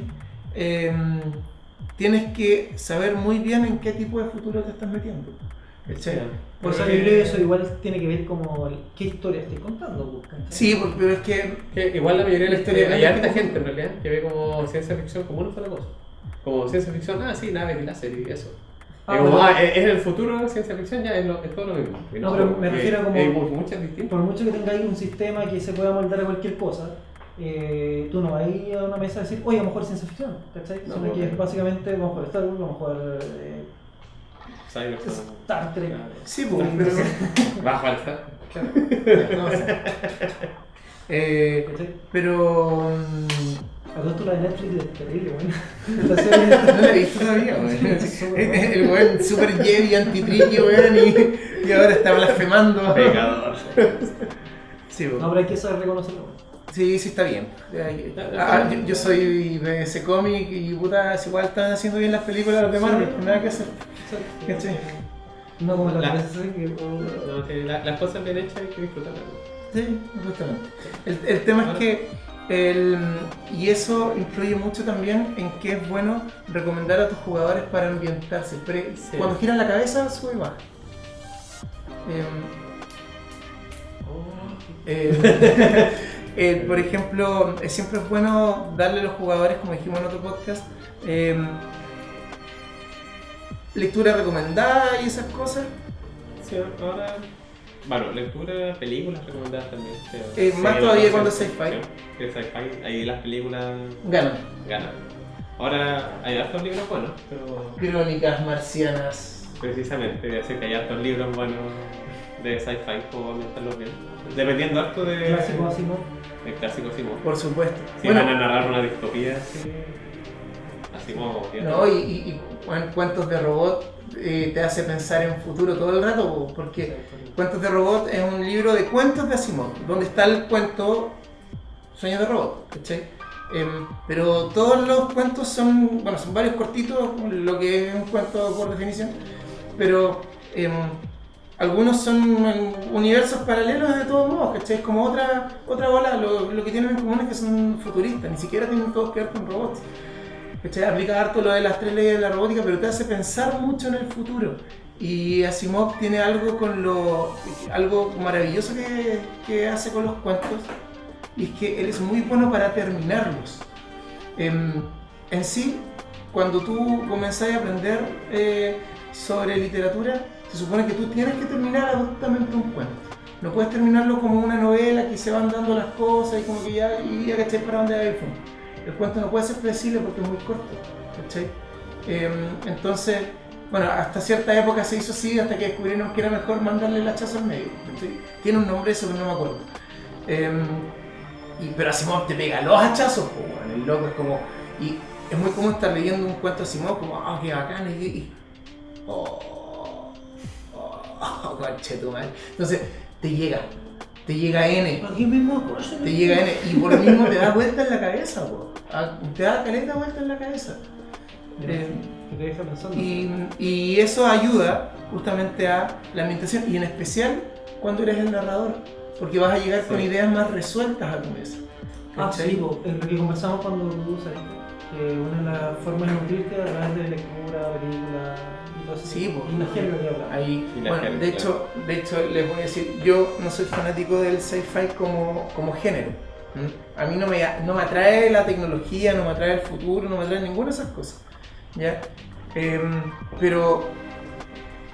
Speaker 1: Tienes que saber muy bien en qué tipo de futuro te estás metiendo, ¿cachai?
Speaker 4: Por eso yo creo que eso igual tiene que ver como qué historia estoy contando, ¿cachai?
Speaker 1: Sí, pero es que
Speaker 3: igual la mayoría de la historia, hay harta
Speaker 1: como-
Speaker 3: gente en realidad que ve como ciencia ficción como una sola cosa. Como ciencia ficción, sí, naves y láser y eso. Es el futuro, ciencia ficción ya es todo lo mismo. Y
Speaker 4: No, pero me refiero a como-
Speaker 3: hay muchas distintas.
Speaker 4: Por mucho que tengáis un sistema que se pueda moldar a cualquier cosa, tú no vas a ir a una mesa a decir, oye, vamos a jugar ciencia ficción, ¿cachai?
Speaker 3: No,
Speaker 4: Sino
Speaker 3: no,
Speaker 4: que
Speaker 3: no.
Speaker 4: básicamente vamos a jugar Star Wars, vamos a jugar
Speaker 3: Cyberpunk.
Speaker 4: Star Trek.
Speaker 1: sí, pues, pero
Speaker 3: Va a faltar.
Speaker 1: no sé.
Speaker 4: ¿Cachai?
Speaker 1: Pero
Speaker 4: A todo esto la de Netflix es terrible, weón.
Speaker 1: no la he visto todavía, weón. El weón super Jedi anti-tricky, weón, y ahora está blasfemando.
Speaker 3: Pecador.
Speaker 1: Sí, weón.
Speaker 4: No, pero hay que saber reconocerlo, weón.
Speaker 1: Sí, está bien. Yo soy de ese cómic y puta, igual están haciendo bien las películas los demás, no hay nada que hacer. ¿Cachai?
Speaker 4: No como
Speaker 3: La-
Speaker 4: las veces que...
Speaker 3: No, sí, las cosas bien hechas hay que disfrutarlas.
Speaker 1: Sí, justamente. El tema es que y eso influye mucho también en qué es bueno recomendar a tus jugadores para ambientarse.
Speaker 3: Sí.
Speaker 1: Cuando giran la cabeza, sube y baja. Por ejemplo, siempre es bueno darle a los jugadores, como dijimos en otro podcast, lectura recomendada y esas cosas.
Speaker 3: Sí, ahora. Bueno, lectura, películas recomendadas también.
Speaker 1: Más todavía cuando es sci-fi.
Speaker 3: Sí, sci-fi, ahí las películas
Speaker 1: Ganan.
Speaker 3: ganan. Ahora hay hartos libros buenos, pero
Speaker 1: Crónicas marcianas.
Speaker 3: precisamente voy a decir que hay hartos libros buenos de sci-fi, como ambientarlos bien. Dependiendo harto de.
Speaker 4: Clásico así, ¿no?
Speaker 3: El clásico Asimov.
Speaker 1: Por supuesto.
Speaker 3: Si van a narrar una distopía así. Asimov, bien.
Speaker 1: No, y cuentos de robot te hace pensar en futuro todo el rato, porque Cuentos de Robot es un libro de cuentos de Asimov, donde está el cuento Sueños de Robot, ¿cachai? Pero todos los cuentos son varios cortitos, lo que es un cuento por definición, pero algunos son universos paralelos de todos modos, ¿cachai? Es como otra bola, lo que tienen en común es que son futuristas, ni siquiera tienen todos que ver con robots. ¿Cachai? Aplica harto lo de las 3 leyes de la robótica, pero te hace pensar mucho en el futuro. Y Asimov tiene algo algo maravilloso que hace con los cuentos, y es que él es muy bueno para terminarlos. En sí, cuando tú comenzás a aprender sobre literatura, se supone que tú tienes que terminar abruptamente un cuento. No puedes terminarlo como una novela que se van dando las cosas y como que ya cachai para dónde va el fondo. El cuento no puede ser predecible porque es muy corto, ¿cachai? Entonces, hasta cierta época se hizo así, hasta que descubrieron que era mejor mandarle el hachazo al medio, ¿cachai? Tiene un nombre eso, pero no me acuerdo. Pero Asimov te pega los hachazos, el loco es como... Y es muy común estar leyendo un cuento de Asimov como, qué bacán, conche tu madre. Entonces, te llega N.
Speaker 4: Aquí mismo,
Speaker 1: te llega N, y por lo mismo te da vuelta en la cabeza, te da caleta vuelta en la cabeza.
Speaker 4: Te deja pensando.
Speaker 1: Y eso ayuda justamente a la ambientación, y en especial cuando eres el narrador, porque vas a llegar con ideas más resueltas a tu mesa.
Speaker 4: Sí, lo que conversamos cuando tú saliste, que una de las formas de nutrirte a través de lectura, película y todo eso.
Speaker 1: Sí,
Speaker 4: y la jerga que habla.
Speaker 1: Ahí, de hecho les voy a decir, yo no soy fanático del sci-fi como género. A mí no me atrae la tecnología, no me atrae el futuro, no me atrae ninguna de esas cosas, ¿ya? Pero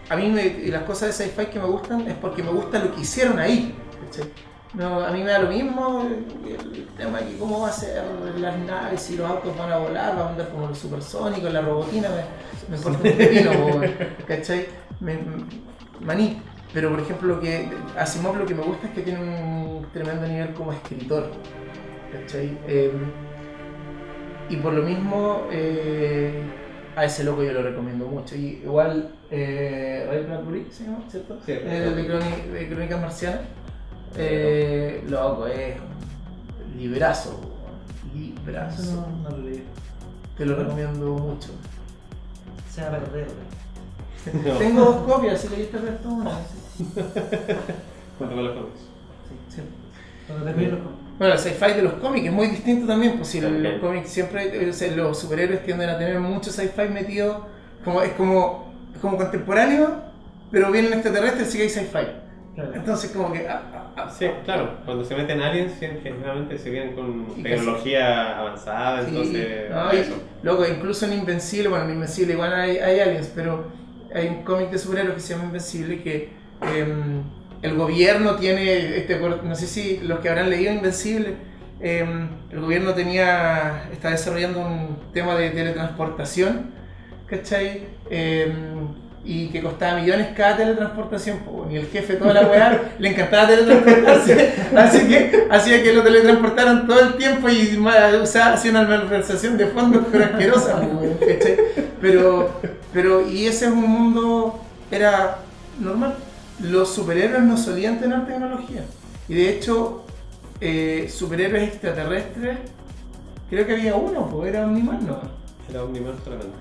Speaker 1: a mí las cosas de sci-fi que me gustan es porque me gusta lo que hicieron ahí, ¿cachai? No, a mí me da lo mismo el tema de cómo va a ser las naves, si los autos van a volar, van a andar como los supersónicos, la robotina, me importa un pepino, ¿cachai? Maní. Pero por ejemplo, Asimov lo que me gusta es que tiene un tremendo nivel como escritor, ¿cachai? Y por lo mismo, a ese loco yo lo recomiendo mucho. Y igual, Ray Bradbury, ¿se llama? ¿Cierto?
Speaker 3: Sí,
Speaker 1: de Crónicas Marcianas. Loco, es librazo.
Speaker 4: No lo leí.
Speaker 1: Te lo recomiendo mucho.
Speaker 4: Se va a perder.
Speaker 3: No.
Speaker 1: Tengo 2 copias, si leíste el resto una.
Speaker 3: Junto con los cómics.
Speaker 1: Sí.
Speaker 4: Cuando termine los cómics.
Speaker 1: Bueno, el sci-fi de los cómics es muy distinto también, pues si
Speaker 3: Okay.
Speaker 1: los cómics siempre, los superhéroes tienden a tener mucho sci-fi metido, es como contemporáneo, pero vienen extraterrestres y hay sci-fi.
Speaker 4: Claro.
Speaker 1: Entonces como que...
Speaker 3: Sí, claro, cuando se meten aliens generalmente se vienen con
Speaker 1: Y
Speaker 3: tecnología avanzada,
Speaker 1: Sí,
Speaker 3: entonces
Speaker 1: no,
Speaker 3: eso.
Speaker 1: Loco, incluso en Invencible, en Invencible igual hay aliens, pero hay un cómic de superhéroes que se llama Invencible que el gobierno tiene, no sé si los que habrán leído Invencible, el gobierno está desarrollando un tema de teletransportación, ¿cachai? Y que costaba millones cada teletransportación, y el jefe de toda la weá le encantaba teletransportarse, así que hacía que lo teletransportaran todo el tiempo y hacía una malversación de fondos pero asquerosa, ¿cachai? Pero y ese es un mundo, era normal. Los superhéroes no solían tener tecnología, y de hecho superhéroes extraterrestres creo que había uno, pues era Omniman, ¿no?
Speaker 3: Era Omniman solamente.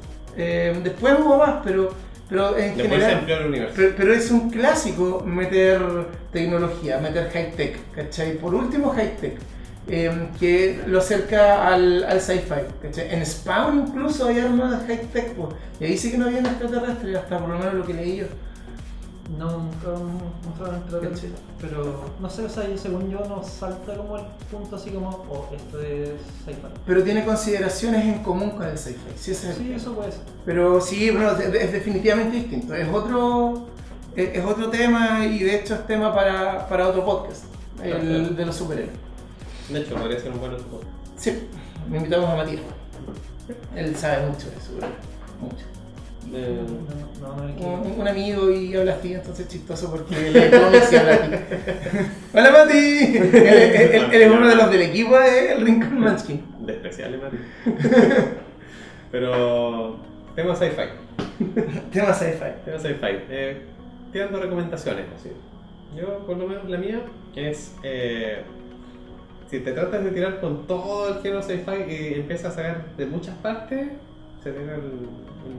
Speaker 1: Después hubo más, pero en
Speaker 3: Después se
Speaker 1: general,
Speaker 3: amplió el universo.
Speaker 1: pero es un clásico meter tecnología, meter high-tech, ¿cachai? Por último high-tech, que lo acerca al sci-fi, ¿cachai? En Spawn incluso hay armas high-tech, pues, y ahí sí que no había extraterrestres, hasta por lo menos lo que leí yo.
Speaker 4: Nunca mostraron extraterrestres, pero no sé, o sea, según yo no salta como el punto así como, esto es sci-fi.
Speaker 1: Pero tiene consideraciones en común con el sci-fi, sí,
Speaker 4: Sí, eso puede ser.
Speaker 1: pero sí, bueno, es definitivamente distinto, es otro tema, y de hecho es tema para otro podcast, el de los superhéroes.
Speaker 3: De hecho, podría ser un buen otro.
Speaker 1: Sí, me invitamos a Matías, él sabe mucho de superhéroes, mucho.
Speaker 4: No,
Speaker 1: Un amigo y habla así, entonces es chistoso porque lee cómics y habla así. ¡Hola Mati! Él es uno de los del equipo del Rincón Munchkin.
Speaker 3: Despreciable, Mati. Pero tema sci-fi.
Speaker 1: Tema sci-fi.
Speaker 3: Tema sci-fi. Tirando recomendaciones, así. Yo, por lo menos, la mía es... si te tratas de tirar con todo el género sci-fi y empiezas a sacar de muchas partes,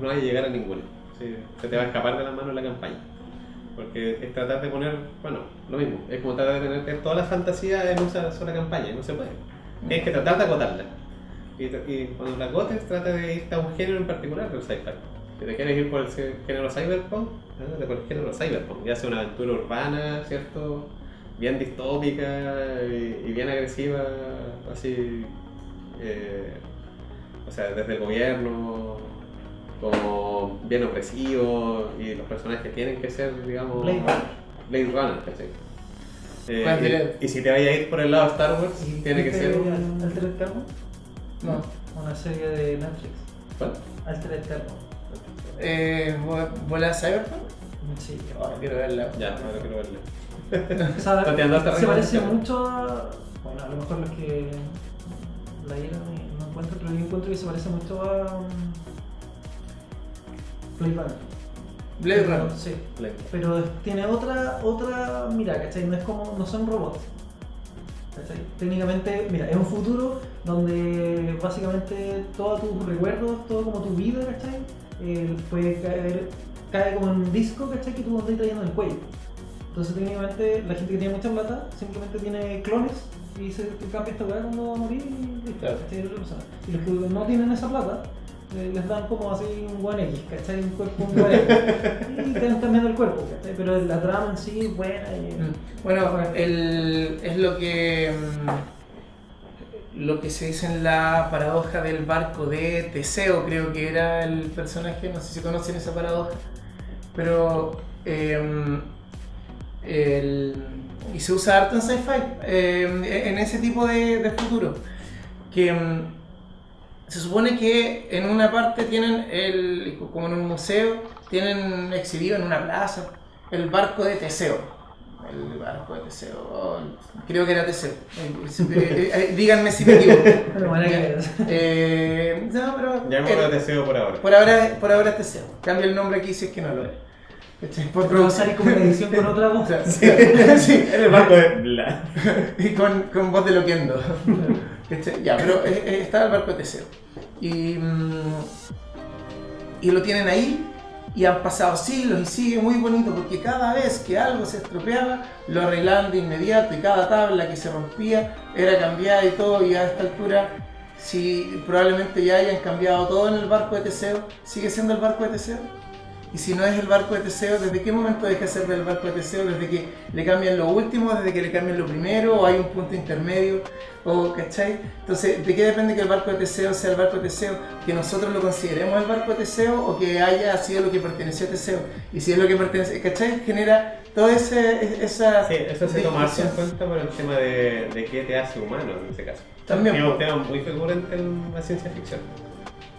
Speaker 3: no hay a llegar a ninguna. ¿Sí? Se te va a escapar de las manos la campaña. Porque es tratar de poner, bueno, lo mismo. Es como tratar de tener toda la fantasía en una sola campaña, y no se puede. Tienes que tratar de acotarla. Y cuando la agotes, trata de irte a un género en particular del sci-fi. Si te quieres ir por el género cyberpunk, ándate por el género cyberpunk. Ya sea una aventura urbana, ¿cierto? Bien distópica y bien agresiva, así. O sea, desde el gobierno, como bien opresivo, y los personajes tienen que ser, digamos, Blade Runner, ¿cachai? Y si te vayas a ir por el lado de Star Wars, tiene que ser un...
Speaker 4: ¿Altered Carbon?
Speaker 1: No.
Speaker 4: Una serie de Netflix.
Speaker 3: ¿Cuál?
Speaker 4: Altered Carbon.
Speaker 1: ¿Bola Cyberpunk?
Speaker 4: Sí.
Speaker 1: Ahora quiero verla.
Speaker 3: Ya, ahora quiero verla.
Speaker 4: O sea,
Speaker 3: Tateando hasta
Speaker 4: se parece
Speaker 3: arriba.
Speaker 4: mucho a... Bueno, a lo mejor los que la vieron y no encuentro, pero yo encuentro que se parece mucho a... Blade Runner.
Speaker 1: Blade Runner.
Speaker 4: Sí.
Speaker 3: Blade.
Speaker 4: Pero tiene otra mira, ¿cachai? No son robots. ¿Cachai? Técnicamente, mira, es un futuro donde básicamente todos tus recuerdos, todo como tu vida, ¿cachai? Cae como en un disco, ¿cachai? Que tú andas trayendo en el cuello. Entonces técnicamente la gente que tiene mucha plata simplemente tiene clones y se cambia esta weá cuando va a morir y listo,
Speaker 1: Claro.
Speaker 4: ¿cachai? Otra persona. Y los que no tienen esa plata, les dan como así un buen X, ¿cachai? Un cuerpo un buen X. Y te van cambiando el cuerpo, ¿cachai? Pero la trama en sí es buena y...
Speaker 1: Bueno, es lo que se dice en la paradoja del barco de Teseo, creo que era el personaje, no sé si conocen esa paradoja, pero y se usa harto en sci-fi, en ese tipo de futuro, que se supone que en una parte tienen, como en un museo, tienen exhibido en una plaza el barco de Teseo. El barco de Teseo, creo que era Teseo. Díganme si me equivoco.
Speaker 4: Pero bueno,
Speaker 1: No, pero
Speaker 3: Llamémoslo a Teseo por ahora.
Speaker 1: por ahora es Teseo. Cambia el nombre aquí si es que no lo es. Por
Speaker 4: pero va a salir como una edición con otra voz.
Speaker 1: Sí, sí.
Speaker 3: En el barco de Bla.
Speaker 1: Y con voz de Loquendo. Ya, pero estaba el barco de Teseo. Y lo tienen ahí. Y han pasado siglos y sigue muy bonito porque cada vez que algo se estropeaba lo arreglaban de inmediato y cada tabla que se rompía era cambiada y todo, y a esta altura, si probablemente ya hayan cambiado todo en el barco de Teseo, ¿sigue siendo el barco de Teseo? Y si no es el barco de Teseo, ¿desde qué momento deja de ser del barco de Teseo? ¿Desde que le cambian lo último? ¿Desde que le cambian lo primero? ¿O hay un punto intermedio? ¿O, cachai? Entonces, ¿de qué depende que el barco de Teseo sea el barco de Teseo? ¿Que nosotros lo consideremos el barco de Teseo o que haya sido lo que perteneció a Teseo? Y si es lo que pertenece, ¿cachai? Genera toda esa...
Speaker 3: Sí, eso se toma en
Speaker 1: discusión.
Speaker 3: cuenta por el tema de qué te hace humano en ese caso.
Speaker 1: También.
Speaker 3: Es un tema muy recurrente en la ciencia ficción.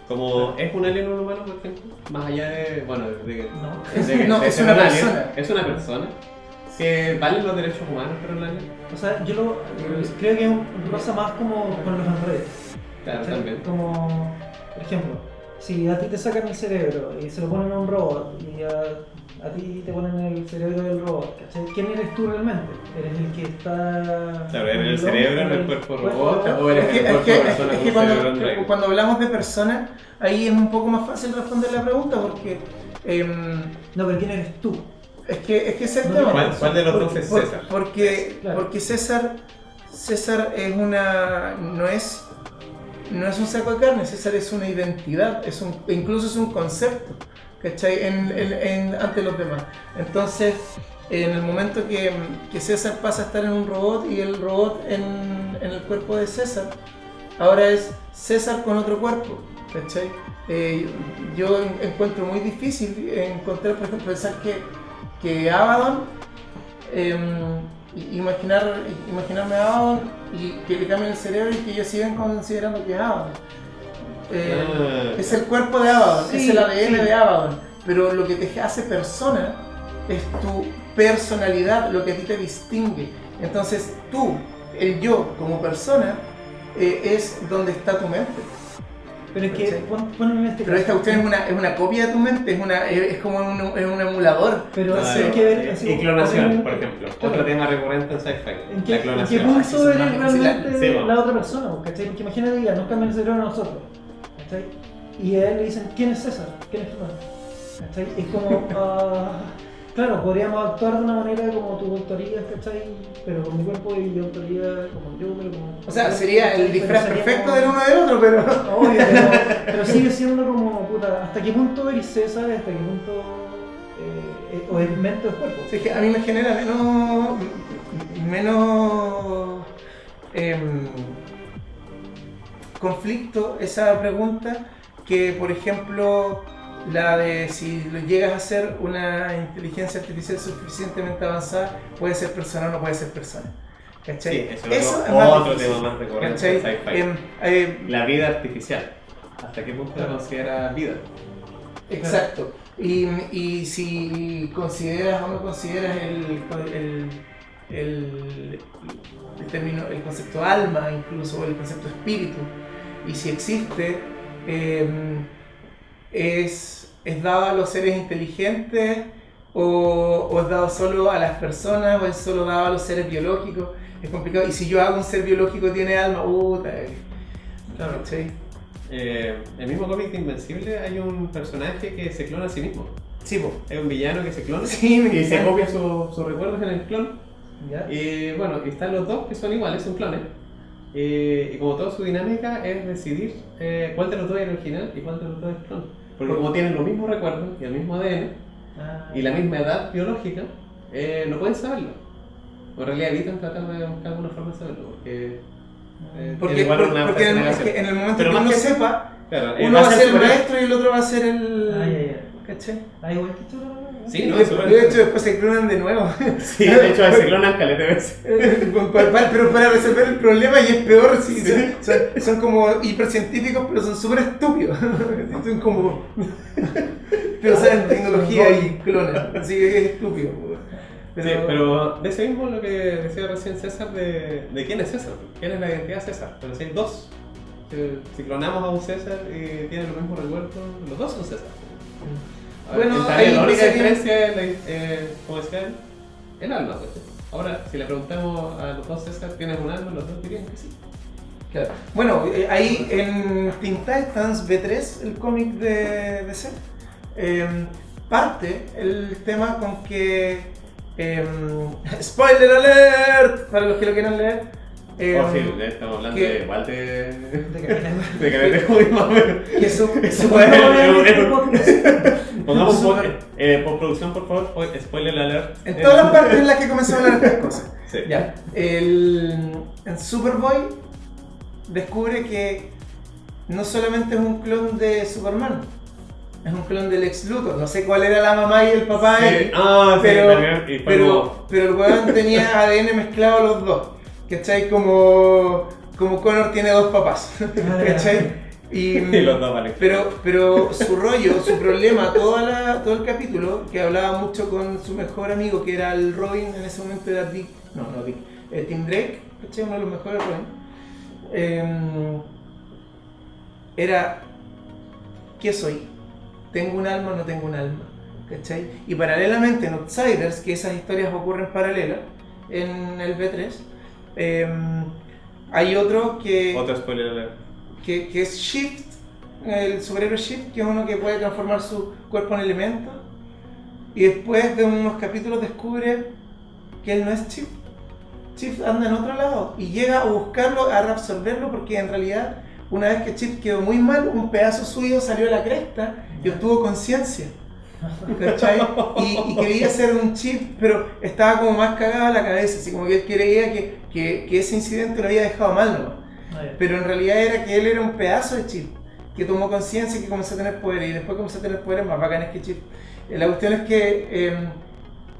Speaker 3: Como es un alien un humano, por ejemplo, más allá de, bueno,
Speaker 1: No, es una
Speaker 3: un alien,
Speaker 1: persona.
Speaker 3: es una persona. Que valen los derechos humanos para un alien.
Speaker 4: O sea, yo creo que roza más como con los androides.
Speaker 3: Claro,
Speaker 4: ¿Cachai?
Speaker 3: también.
Speaker 4: Como, por ejemplo, si a ti te sacan el cerebro y se lo ponen a un robot y a ti te ponen el cerebro del robot, ¿cachai? ¿Quién eres tú realmente? ¿Eres el que está...?
Speaker 3: Claro, ¿eres el cerebro en el cuerpo robot
Speaker 4: robot?
Speaker 3: o eres el cuerpo persona
Speaker 1: Es que
Speaker 3: con un cerebro androide?
Speaker 1: cuando hablamos de persona, ahí es un poco más fácil responder la pregunta porque...
Speaker 4: No, pero ¿quién eres tú?
Speaker 1: Es que es el
Speaker 4: No,
Speaker 1: tema.
Speaker 3: ¿Cuál de los dos es César?
Speaker 1: Porque César es una... no es un saco de carne, César es una identidad, incluso es un concepto, ¿cachai? Ante los demás. Entonces, en el momento que César pasa a estar en un robot y el robot en el cuerpo de César, ahora es César con otro cuerpo, ¿cachai? Yo encuentro muy difícil encontrar, por ejemplo, pensar que Abaddon, imaginarme a Abaddon y que le cambien el cerebro y que ellos sigan considerando que es Abaddon. Es el cuerpo de Abaddon,
Speaker 4: Sí,
Speaker 1: es el ADN
Speaker 4: sí.
Speaker 1: de Abaddon, pero lo que te hace persona es tu personalidad, lo que a ti te distingue. Entonces tú, el yo como persona, es donde está tu mente.
Speaker 4: Pero es que,
Speaker 1: ¿cachai?
Speaker 4: ponme en este
Speaker 1: Pero esta
Speaker 4: caso.
Speaker 1: cuestión es una copia de tu mente, es como un emulador.
Speaker 4: Pero
Speaker 1: Entonces,
Speaker 4: hay que ver. así,
Speaker 3: Y clonación,
Speaker 4: obviamente,
Speaker 3: por ejemplo.
Speaker 4: claro.
Speaker 3: Otro tema recurrente en sci-fi.
Speaker 4: ¿En qué,
Speaker 3: La
Speaker 4: ¿En qué
Speaker 3: clonación.
Speaker 4: punto
Speaker 1: sí, son
Speaker 4: eres
Speaker 1: más
Speaker 4: realmente
Speaker 3: sí, bueno.
Speaker 4: la otra persona? ¿Cachai? Porque imagínate ya, nos cambian el cerebro a nosotros. ¿Cachai? Y a él le dicen, ¿quién es César? ¿Quién es Fernando? ¿Cachai? Es como, claro, podríamos actuar de una manera como tu autoría, ¿cachai? Pero con mi cuerpo y mi autoría como yo, pero como...
Speaker 1: o sea, sería el
Speaker 4: Pero
Speaker 1: disfraz
Speaker 4: sería
Speaker 1: perfecto
Speaker 4: como-
Speaker 1: del uno del otro, pero...
Speaker 4: Obvio, pero sigue siendo como, puta, ¿hasta qué punto eres César? ¿Hasta qué punto o es mente o es cuerpo?
Speaker 1: Sí, es que a mí me genera menos conflicto esa pregunta que, por ejemplo, la de si lo llegas a ser una inteligencia artificial suficientemente avanzada, puede ser persona o no puede ser persona. ¿Cachai?
Speaker 3: Sí, eso es
Speaker 1: es más
Speaker 3: otro
Speaker 1: difícil,
Speaker 3: tema más recurrente
Speaker 1: ¿cachai?
Speaker 3: en sci-fi. La vida artificial. ¿Hasta qué punto la considera vida?
Speaker 1: Exacto. Y si consideras o no consideras el término, el concepto alma, incluso el concepto espíritu, y si existe, es dado a los seres inteligentes o es dado solo a las personas o es solo dado a los seres biológicos. Es complicado. Y si yo hago un ser biológico tiene alma,
Speaker 3: Claro.
Speaker 1: ¿sí?
Speaker 3: El mismo cómic de Invencible hay un personaje que se clona a sí mismo.
Speaker 1: Sí, po.
Speaker 3: Hay un villano que se clona
Speaker 1: Sí, me
Speaker 3: y se
Speaker 1: encanta.
Speaker 3: copia sus recuerdos en el clon.
Speaker 4: ¿Ya?
Speaker 3: Y bueno, y están los dos que son iguales, son clones. Y como toda su dinámica es decidir cuál de los dos es el original y cuál de los dos es clon. Porque como tienen los mismos recuerdos y el mismo ADN y la misma edad biológica, no pueden saberlo. O en realidad evitan tratar de buscar alguna forma de saberlo. Porque tiene igual una
Speaker 1: porque
Speaker 3: fascinación.
Speaker 1: en el momento
Speaker 3: Pero
Speaker 1: que
Speaker 3: más
Speaker 1: uno
Speaker 3: que
Speaker 1: sepa,
Speaker 3: Claro,
Speaker 1: uno va a ser el
Speaker 3: super-
Speaker 1: maestro y el otro va a ser el...
Speaker 4: Ya.
Speaker 1: ¿Cachai?
Speaker 4: Ah, igual que tú.
Speaker 3: Sí,
Speaker 1: Y
Speaker 3: no,
Speaker 1: de
Speaker 3: súper-
Speaker 1: de hecho después se clonan de nuevo.
Speaker 3: Sí, de hecho se clonan caleta de veces.
Speaker 1: Pero para resolver el problema y es peor, sí,
Speaker 3: Sí.
Speaker 1: son como hipercientíficos pero son súper estúpidos. Son como... Pero saben tecnología y clonan, así que es estúpido.
Speaker 3: Sí, pero de ese mismo lo que decía recién César de quién es César, quién es la identidad de César. Pero si hay dos, si clonamos a un César y tienen los mismos recuerdos, los dos son César.
Speaker 1: Bueno,
Speaker 3: entraría
Speaker 1: ahí
Speaker 3: la única
Speaker 1: sería-
Speaker 3: diferencia es, como decía él, el alma. Pues. Ahora, si le preguntamos a los dos César, ¿tienes un alma? Los dos dirían que sí.
Speaker 1: Claro. Bueno, ahí en Teen Titans B3, el cómic de DC, parte el tema con que... spoiler alert para los que lo quieran leer.
Speaker 3: Sí, estamos hablando
Speaker 1: que-
Speaker 3: de igual de
Speaker 4: De
Speaker 3: Caleta Joven, más o menos.
Speaker 1: que su
Speaker 3: Pongamos
Speaker 1: Super-
Speaker 3: postproducción, por favor, spoiler alert.
Speaker 1: en todas las partes en las que comenzó a hablar de estas cosas.
Speaker 3: Sí.
Speaker 1: Ya. En Superboy descubre que no solamente es un clon de Superman, es un clon del Lex Luthor. No sé cuál era la mamá y el papá,
Speaker 3: Sí. Ah, sí,
Speaker 1: pero,
Speaker 3: también. Y fue como-
Speaker 1: pero el weón tenía ADN mezclado los dos. ¿Cachai? Como Connor tiene dos papás. ¿Cachai?
Speaker 3: Y los dos vale.
Speaker 1: Pero su rollo, su problema, todo el capítulo, que hablaba mucho con su mejor amigo, que era el Robin, en ese momento era Dick, no Dick, Tim Drake, ¿cachai? Uno de los mejores Robin. Era, ¿qué soy? ¿Tengo un alma o no tengo un alma? ¿Cachai? Y paralelamente en Outsiders, que esas historias ocurren paralelas en el B3, hay otro que...
Speaker 3: Otro spoiler alert.
Speaker 1: que es Shift, el superhéroe Shift, que es uno que puede transformar su cuerpo en elementos, y después de unos capítulos descubre que él no es Shift. Shift anda en otro lado y llega a buscarlo, a reabsorberlo, porque en realidad una vez que Shift quedó muy mal, un pedazo suyo salió a la cresta y obtuvo conciencia. ¿Cachai? Y quería ser un chip, pero estaba como más cagado a la cabeza, así como que él creía que ese incidente lo había dejado mal nomás. Pero en realidad era que él era un pedazo de Chip que tomó conciencia y que comenzó a tener poderes, y después comenzó a tener poderes más bacanes que Chip. La cuestión es que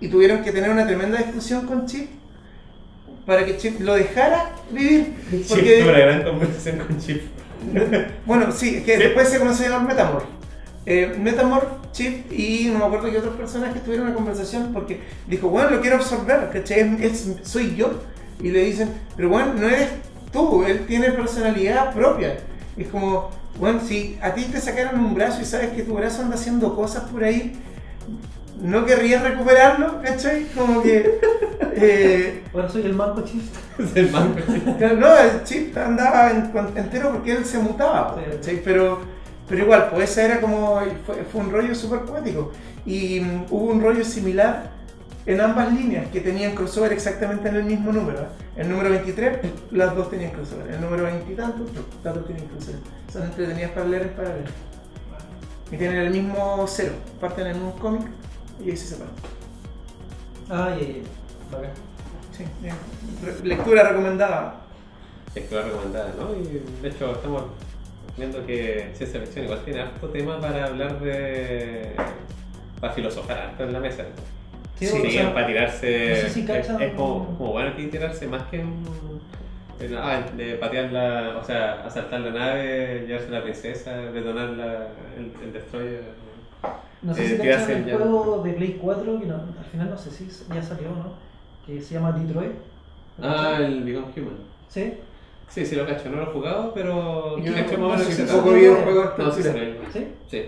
Speaker 1: y tuvieron que tener una tremenda discusión con Chip para que Chip lo dejara vivir,
Speaker 3: Chip tuvo una gran conversación con Chip.
Speaker 1: bueno, sí, es que
Speaker 3: Sí.
Speaker 1: después se comenzó a llamar Metamorph. Metamorph, Chip y no me acuerdo qué otros personajes tuvieron una conversación porque dijo, bueno, lo quiero absorber, ¿cachai? Soy yo. Y le dicen, pero bueno, no eres tú, él tiene personalidad propia. Es como, bueno, si a ti te sacaran un brazo y sabes que tu brazo anda haciendo cosas por ahí, ¿no querrías recuperarlo? ¿Cachai? Como que...
Speaker 4: Ahora soy el manco chiste.
Speaker 3: Es el manco.
Speaker 1: no, el chip andaba entero porque él se mutaba,
Speaker 4: Sí.
Speaker 1: ¿cachai? Pero igual, pues esa era como... Fue un rollo súper poético. Y hubo un rollo similar en ambas líneas que tenían crossover exactamente en el mismo número. El número 23, las dos tenían crossover. El número 20 y tantos, las dos tenían crossover. Son entretenidas para leer en paralelo. Y tienen el mismo cero. Parten en un cómic y ahí se separan.
Speaker 4: Ah, ya. Bacán.
Speaker 1: Sí, bien. Lectura recomendada.
Speaker 3: Lectura recomendada, ¿no? Y de hecho estamos viendo que ciencia ficción igual tiene harto tema para hablar de... para filosofar harto en la mesa.
Speaker 4: Sí,
Speaker 3: Sí,
Speaker 4: o sea,
Speaker 3: para tirarse...
Speaker 4: no sé si cachan-
Speaker 3: es como bueno que tirarse más que de patear la... o sea, asaltar la nave, llevarse la princesa, detonar el destroyer.
Speaker 4: No sé si
Speaker 3: tirarse
Speaker 4: cachan el
Speaker 3: ya.
Speaker 4: juego de Play 4, que no, al final no sé si ya salió o no, que se llama Detroit.
Speaker 3: El Become Human.
Speaker 4: ¿Sí?
Speaker 3: Sí, sí lo cacho, no lo he jugado, pero...
Speaker 1: Yo
Speaker 3: cacho
Speaker 1: no
Speaker 3: más o menos
Speaker 1: sé
Speaker 3: que
Speaker 1: si
Speaker 3: se
Speaker 1: poco
Speaker 3: trata.
Speaker 1: videojuego
Speaker 3: No, sí,
Speaker 1: sí,
Speaker 3: sí.
Speaker 4: ¿Sí?
Speaker 3: Sí.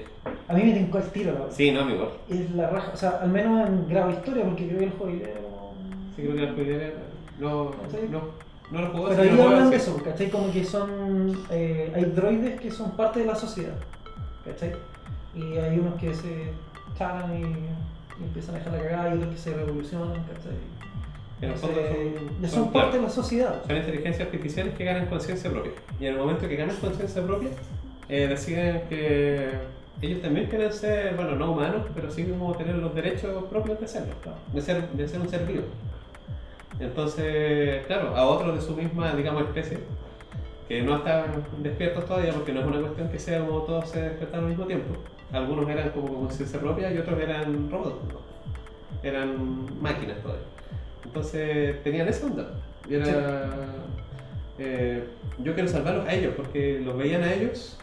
Speaker 4: A mí me tincó el tiro, la verdad.
Speaker 3: Sí, no, amigo.
Speaker 4: Es la raja, o sea, al menos en grado historia, porque creo que el juego
Speaker 3: Sí, creo que la spoiler no lo jugó.
Speaker 4: Pero
Speaker 3: sí,
Speaker 4: ahí
Speaker 3: lo juego,
Speaker 4: hablan de
Speaker 3: sí.
Speaker 4: eso, ¿cachai? Como que son. Hay droides que son parte de la sociedad, ¿cachai? Y hay unos que se chalan y empiezan a dejar la cagada, y otros que se revolucionan, ¿cachai?
Speaker 3: En el fondo
Speaker 4: Ya son parte
Speaker 3: claro,
Speaker 4: de la sociedad.
Speaker 3: son inteligencias artificiales que ganan conciencia propia. Y en el momento que ganan conciencia propia, deciden que ellos también quieren ser, bueno, no humanos, pero sí como tener los derechos propios de serlo, de ser un ser vivo. Entonces, claro, a otros de su misma, digamos, especie, que no estaban despiertos todavía, porque no es una cuestión que sea como todos se despertaron al mismo tiempo. Algunos eran como con conciencia propia y otros eran robots, ¿no? Eran máquinas todavía. Entonces tenían esa onda. Y era, yo quiero salvarlos a ellos, porque los veían a ellos,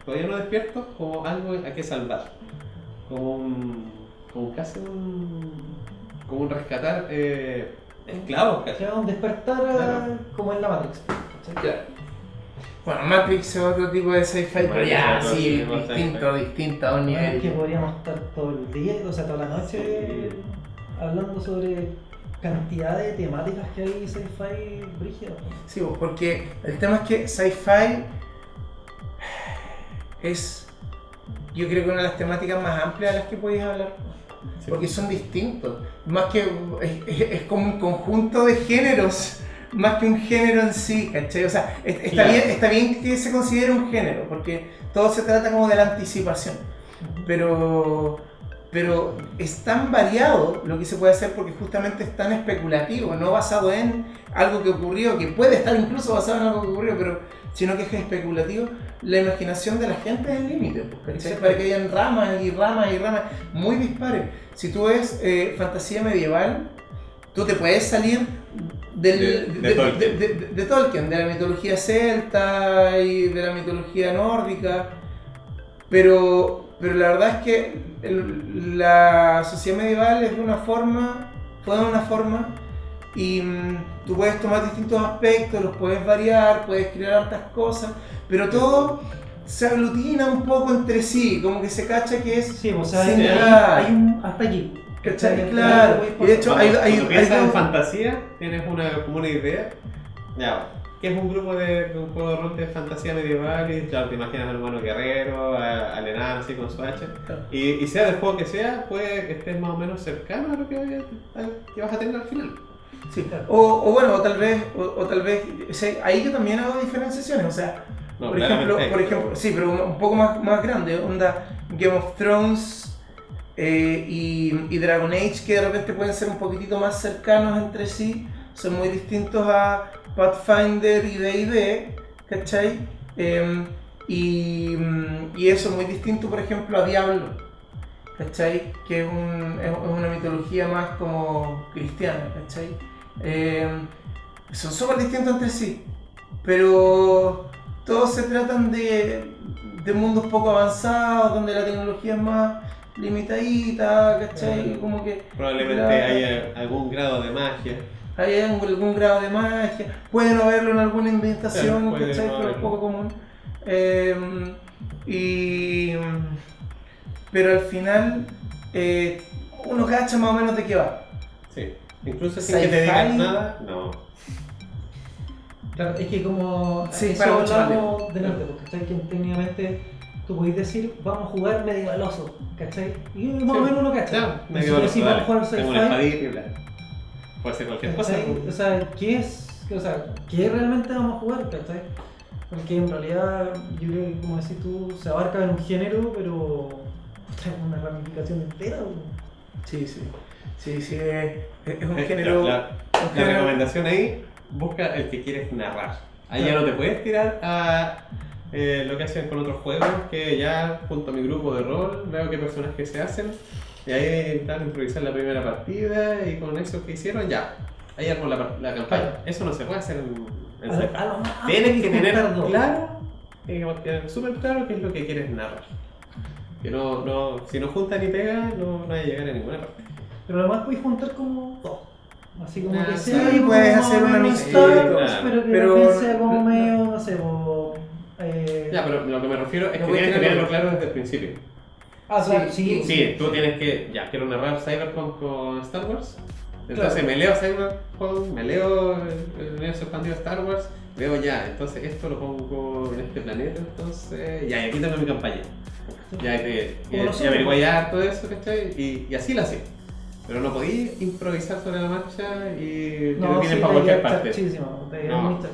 Speaker 3: todavía no despiertos, como algo a que salvar. Como casi como un rescatar esclavos, casi.
Speaker 4: O sea, un despertar
Speaker 3: Claro.
Speaker 4: como en la Matrix, ¿cachai?
Speaker 1: Claro. Bueno, Matrix es otro tipo de sci-fi, pero
Speaker 3: Matrix
Speaker 1: ya,
Speaker 3: es otro
Speaker 1: sí,
Speaker 3: tipo de
Speaker 1: distinto a un
Speaker 4: Bueno, es que
Speaker 1: nivel.
Speaker 4: podríamos estar todo el día, o sea, toda la noche hablando sobre cantidad de temáticas que hay sci-fi brígidas.
Speaker 1: Sí, porque el tema es que sci-fi es, yo creo que una de las temáticas más amplias de las que podéis hablar.
Speaker 3: Sí.
Speaker 1: Porque son distintos. Más que es como un conjunto de géneros, más que un género en sí, ¿cachai? O sea,
Speaker 3: Claro.
Speaker 1: está bien que se considere un género, porque todo se trata como de la anticipación. Pero es tan variado lo que se puede hacer porque justamente es tan especulativo, no basado en algo que ocurrió, que puede estar incluso basado en algo que ocurrió, pero sino que es especulativo. La imaginación de la gente es el límite, pues, ¿cachai? Para que hayan ramas y ramas y ramas muy dispares. Si tú ves fantasía medieval, tú te puedes salir de Tolkien, de la mitología celta y de la mitología nórdica, pero la verdad es que la sociedad medieval es de una forma, fue de una forma, y tú puedes tomar distintos aspectos, los puedes variar, puedes crear hartas cosas, pero todo se aglutina un poco entre sí, como que se cacha que es
Speaker 4: Sí, o sea,
Speaker 1: similar.
Speaker 4: hay un hasta aquí.
Speaker 1: ¿Cachai? Claro, y de hecho
Speaker 3: Cuando piensas en
Speaker 1: dos-
Speaker 3: fantasía, tienes como una idea, ya, que es un grupo de un juego de rol de fantasía medieval y claro, te imaginas al humano guerrero, al enano así con su hacha,
Speaker 1: Claro.
Speaker 3: y sea del juego que sea, puede que estés más o menos cercano a lo que vas a tener al final.
Speaker 1: Sí, o bueno, o tal vez, o sea, ahí yo también hago diferenciaciones, o sea,
Speaker 3: No,
Speaker 1: por ejemplo,
Speaker 3: claramente.
Speaker 1: sí, pero un poco más grande, onda Game of Thrones y Dragon Age, que de repente pueden ser un poquitito más cercanos entre sí, son muy distintos a Pathfinder y D&D, ¿cachai? Y eso, muy distinto, por ejemplo, a Diablo, ¿cachai? Que es una mitología más como cristiana, ¿cachai? Son súper distintos entre sí, pero todos se tratan de mundos poco avanzados, donde la tecnología es más limitadita, ¿cachai? Como que
Speaker 3: Probablemente haya algún grado de magia.
Speaker 1: hay algún grado de magia, puede no haberlo en alguna
Speaker 3: Claro,
Speaker 1: inventación,
Speaker 3: puede
Speaker 1: ¿cachai?
Speaker 3: no
Speaker 1: Pero es
Speaker 3: haberlo.
Speaker 1: poco común. Pero al final uno cacha más o menos de qué va.
Speaker 3: Sí. Incluso sin que te digan nada, no.
Speaker 4: Claro, es que como
Speaker 1: Sí,
Speaker 4: eso
Speaker 1: para mucho
Speaker 4: hablamos delante, ¿cachai? Que técnicamente tú podés decir, vamos a jugar medievaloso, ¿cachai? Y más o menos uno cacha.
Speaker 3: Ya,
Speaker 4: Si
Speaker 3: medio
Speaker 4: tú decís, vamos a jugar
Speaker 3: tengo una
Speaker 4: sci-fi,
Speaker 3: espadita y bla. Puede ser cualquier cosa.
Speaker 4: ¿cachai? O sea, ¿qué realmente vamos a jugar, cachai? Porque en realidad, yo creo que como decís tú, se abarca en un género, pero es una ramificación entera.
Speaker 1: Sí, es un género.
Speaker 3: La recomendación ahí, busca el que quieres narrar. Ahí ya no te puedes tirar a lo que hacen con otros juegos, que ya junto a mi grupo de rol veo qué personajes se hacen y ahí están a improvisar la primera partida y con eso que hicieron ya, ahí armo la campaña. Eso no se puede hacer en sci-fi. Tienes que tener claro, súper claro qué es lo que quieres narrar. Que si no junta ni pega, no vas a llegar a ninguna parte.
Speaker 4: Pero además puedes juntar como dos. Así como que
Speaker 1: sí,
Speaker 4: sea como
Speaker 1: puedes hacer una
Speaker 4: medio
Speaker 1: mixtura,
Speaker 4: Star Wars,
Speaker 3: claro.
Speaker 4: pero que también sea como medio, no sé,
Speaker 3: Ya, pero lo que me refiero es
Speaker 1: No
Speaker 3: que
Speaker 1: voy a
Speaker 3: tienes que
Speaker 1: tenerlo.
Speaker 3: tenerlo claro desde el principio.
Speaker 4: claro, sí.
Speaker 3: Sí, tú tienes que, ya, quiero narrar Cyberpunk con Star Wars. Entonces
Speaker 4: Claro.
Speaker 3: me leo Cyberpunk, me leo el universo expandido de Star Wars, veo ya, entonces esto lo pongo en este planeta, entonces ya, y aquí tengo mi campaña. Ya, y averiguáis ya todo eso, ¿cachai? Y así lo hacía. Pero no podía improvisar sobre la marcha y
Speaker 4: No,
Speaker 3: vienen
Speaker 4: sí,
Speaker 3: para
Speaker 4: te
Speaker 3: cualquier
Speaker 4: queda
Speaker 3: parte.
Speaker 4: chachísimo, te queda
Speaker 3: No.
Speaker 4: muy chacha.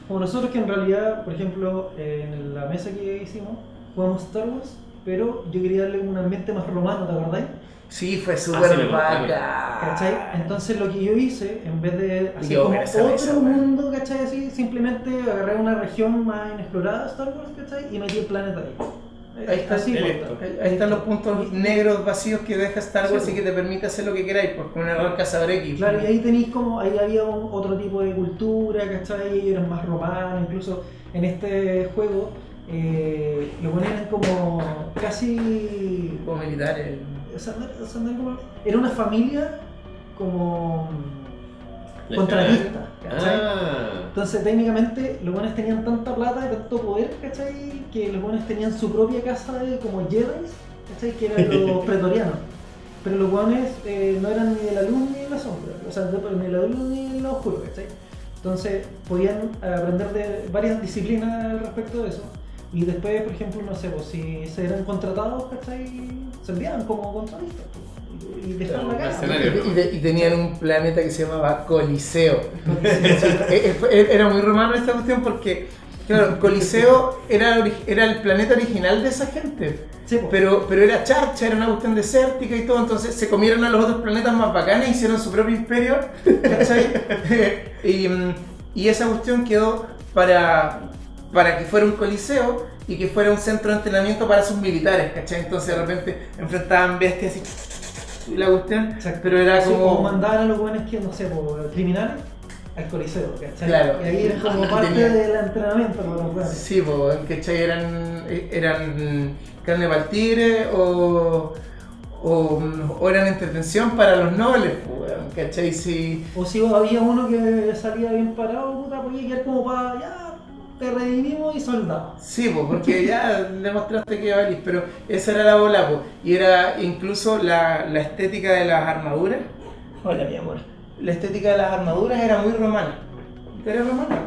Speaker 4: Como nosotros que en realidad, por ejemplo, en la mesa que hicimos, jugamos Star Wars, pero yo quería darle un ambiente más romano, ¿te acordáis?
Speaker 1: Sí, fue
Speaker 3: sí,
Speaker 1: súper
Speaker 3: me
Speaker 1: bacán.
Speaker 4: ¿Cachai? Entonces lo que yo hice, en vez de hacer
Speaker 1: Yo
Speaker 4: como
Speaker 1: ver esa mesa,
Speaker 4: otro
Speaker 1: weón.
Speaker 4: mundo, ¿cachai? Así, simplemente agarré una región más inexplorada de Star Wars, ¿cachai? Y metí el planeta ahí.
Speaker 1: Ahí está,
Speaker 4: Así,
Speaker 3: listo.
Speaker 1: Ahí están los puntos negros vacíos que deja Star Wars
Speaker 4: Sí,
Speaker 1: y que te permite hacer lo que queráis, porque un error cazador X.
Speaker 4: Claro, y ahí tenéis como, ahí había otro tipo de cultura, ¿cachai? Ellos eran más romanos, incluso en este juego lo ponían como casi...
Speaker 1: Como militares.
Speaker 4: o sea, no era como- era una familia como contratista, ¿cachai? Entonces técnicamente los buenos tenían tanta plata y tanto poder, ¿cachai? Que los buenos tenían su propia casa de como Jedi, ¿cachai? Que eran los pretorianos. Pero los buenos no eran ni de la luz ni de la sombra, o sea, ni de la luz ni de la oscuro, ¿cachai? Entonces podían aprender de varias disciplinas al respecto de eso. Y después, por ejemplo, no sé, pues si se eran contratados, ¿cachai? Se enviaban como contratistas pues, y dejaban la casa.
Speaker 3: Mercenario.
Speaker 1: Y tenían un planeta que se llamaba Coliseo. Era muy romano esta cuestión porque, claro, Coliseo era el planeta original de esa gente.
Speaker 4: Sí, pues.
Speaker 1: Pero era charcha, era una cuestión desértica y todo, entonces se comieron a los otros planetas más bacanes, hicieron su propio imperio, ¿cachai? y esa cuestión quedó para que fuera un coliseo y que fuera un centro de entrenamiento para sus militares, ¿cachai? Entonces de repente enfrentaban bestias y la cuestión,
Speaker 4: Exacto.
Speaker 1: pero era
Speaker 4: Sí,
Speaker 1: como...
Speaker 4: mandaban a los buenos que, no sé, por criminales al coliseo, ¿cachai?
Speaker 1: Claro.
Speaker 4: Y ahí era como
Speaker 1: Y
Speaker 4: parte
Speaker 1: tenía-
Speaker 4: del entrenamiento para los buenos.
Speaker 1: Sí, pues, ¿cachai? Eran carne para el tigre o eran entretención para los nobles, pues, ¿cachai? Sí.
Speaker 4: O si había uno que salía bien parado, puta, podía quedar como para, ya, te redimimos y soldado.
Speaker 1: Sí, pues, porque ya demostraste que valís, pero esa era la bola, pues. Y era incluso la estética de las armaduras. Hola, mi amor. La estética de las armaduras era muy romana. ¿Tú eres romana?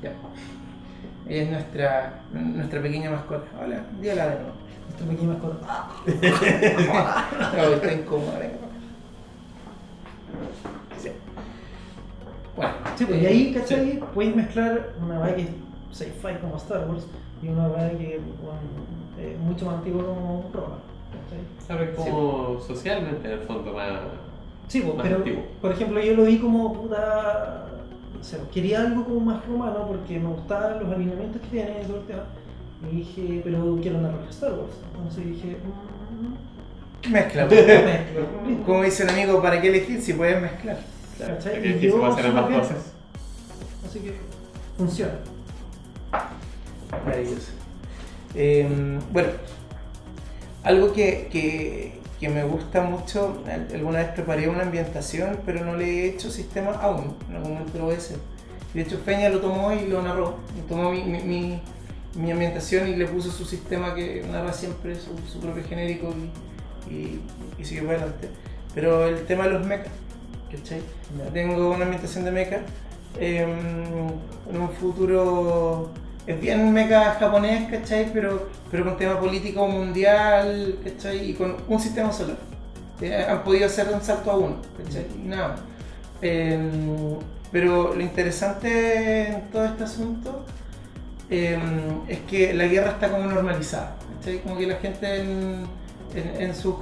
Speaker 1: Ya. Ella es nuestra pequeña mascota. Hola, dígala de nuevo.
Speaker 4: Nuestra pequeña mascota.
Speaker 1: No, está incómoda, venga. Sí. Bueno,
Speaker 4: Sí, pues y ahí, ¿cachai? Puedes mezclar una vaina que es sci-fi como Star Wars y una vaina que es mucho más antigua como Roma. ¿Cachai?
Speaker 3: Claro, es como socialmente en el fondo más...
Speaker 4: Sí, pues,
Speaker 3: Más
Speaker 4: pero
Speaker 3: antiguo.
Speaker 4: por ejemplo yo lo vi como puta. O sea, quería algo como más romano porque me gustaban los alineamientos que tiene y todo el tema. Y dije, pero quiero narrar Star Wars. Entonces dije,
Speaker 1: mezcla.
Speaker 4: mezclo.
Speaker 1: Como dice el amigo, ¿para qué elegir si puedes mezclar?
Speaker 3: Claro,
Speaker 4: ¿Cachai?
Speaker 3: aquí
Speaker 4: Y
Speaker 3: se
Speaker 4: yo
Speaker 3: puede hacer ambas
Speaker 4: súper bien.
Speaker 3: cosas.
Speaker 4: Así que funciona.
Speaker 1: Maravilloso. Bueno, algo que me gusta mucho, alguna vez preparé una ambientación, pero no le he hecho sistema aún, en algún momento lo voy a hacer. De hecho, Peña lo tomó y lo narró, tomó mi mi ambientación y le puse su sistema que narra siempre su propio genérico y sigue para adelante. Pero el tema de los mechas, ¿cachai? Tengo una ambientación de mecha en un futuro. Es bien mecha japonés, ¿cachai? Pero con tema político mundial, ¿cachai? Y con un sistema solar. Han podido hacer un salto a uno, ¿cachai? Y nada más. Pero lo interesante en todo este asunto es que la guerra está como normalizada, ¿cachai? Como que la gente en sus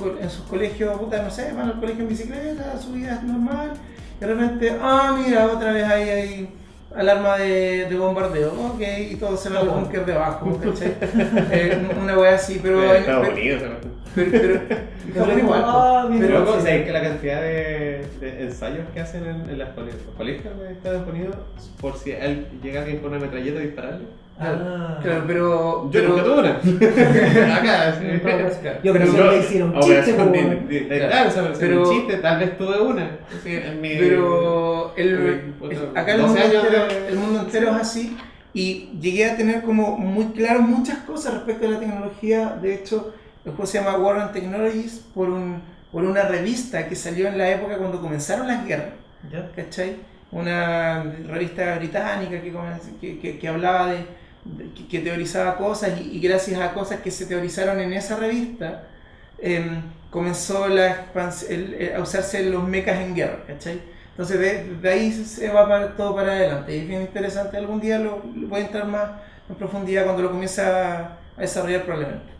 Speaker 1: colegios, puta, no sé, van al colegio en bicicleta, su vida es normal, y de repente, mira, otra vez hay alarma de bombardeo, ok, y todo se va al búnker debajo, ¿cachai? Una wea así, pero
Speaker 3: Estados Unidos,
Speaker 1: pero igual.
Speaker 3: Pero ¿cómo sabes que la cantidad de ensayos que hacen en los colegios de Estados Unidos por si llega alguien con una metralleta a dispararle?
Speaker 1: Claro, pero
Speaker 3: Yo nunca tuve una. Acá, sí.
Speaker 4: Yo creo que le hicieron chiste,
Speaker 3: claro, pero un chiste, tal vez tuve una.
Speaker 1: Pero acá el mundo entero es así y llegué a tener como muy claro muchas cosas respecto a la tecnología. De hecho, el juego se llama War on Technologies por una revista que salió en la época cuando comenzaron las guerras, ¿cachai? Una revista británica que hablaba que teorizaba cosas y gracias a cosas que se teorizaron en esa revista comenzó a usarse los mechas en guerra, ¿cachai? Entonces de ahí se va todo para adelante y es bien interesante. Algún día lo voy a entrar más en profundidad cuando lo comience a desarrollar probablemente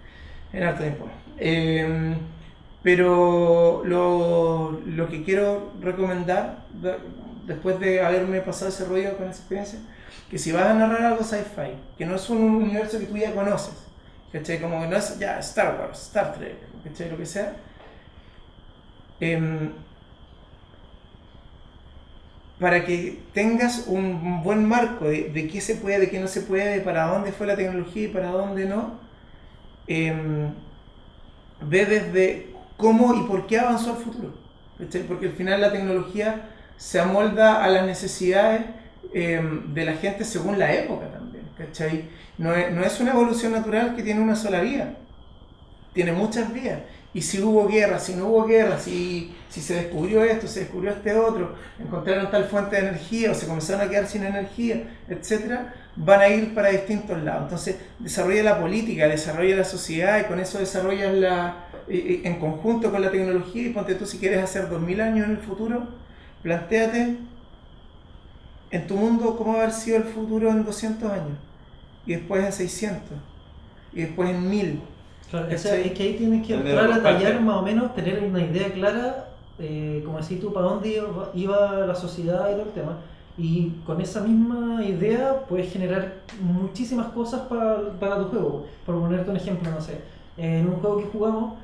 Speaker 1: en harto tiempo. Pero lo que quiero recomendar después de haberme pasado ese rollo con esa experiencia, que si vas a narrar algo sci-fi, que no es un universo que tú ya conoces, ¿cachai? Como que no es ya Star Wars, Star Trek, ¿cachai? Lo que sea, para que tengas un buen marco de qué se puede, de qué no se puede, para dónde fue la tecnología y para dónde no, ve desde cómo y por qué avanzó al futuro, ¿cachai? Porque al final la tecnología se amolda a las necesidades de la gente según la época también, ¿cachai? No es una evolución natural que tiene una sola vía, tiene muchas vías. Y si hubo guerra, si no hubo guerra, si se descubrió esto, se descubrió este otro, encontraron tal fuente de energía o se comenzaron a quedar sin energía, etcétera, van a ir para distintos lados. Entonces desarrolla la política, desarrolla la sociedad y con eso desarrollas en conjunto con la tecnología. Y ponte tú, si quieres hacer 2000 años en el futuro, plantéate en tu mundo cómo va a haber sido el futuro en 200 años, y después en 600, y después en 1000.
Speaker 4: Claro, es que ahí tienes que entrar a detallar más o menos, tener una idea clara, como decís tú, para dónde iba la sociedad y todo el tema. Y con esa misma idea puedes generar muchísimas cosas para tu juego. Por ponerte un ejemplo, no sé, en un juego que jugamos,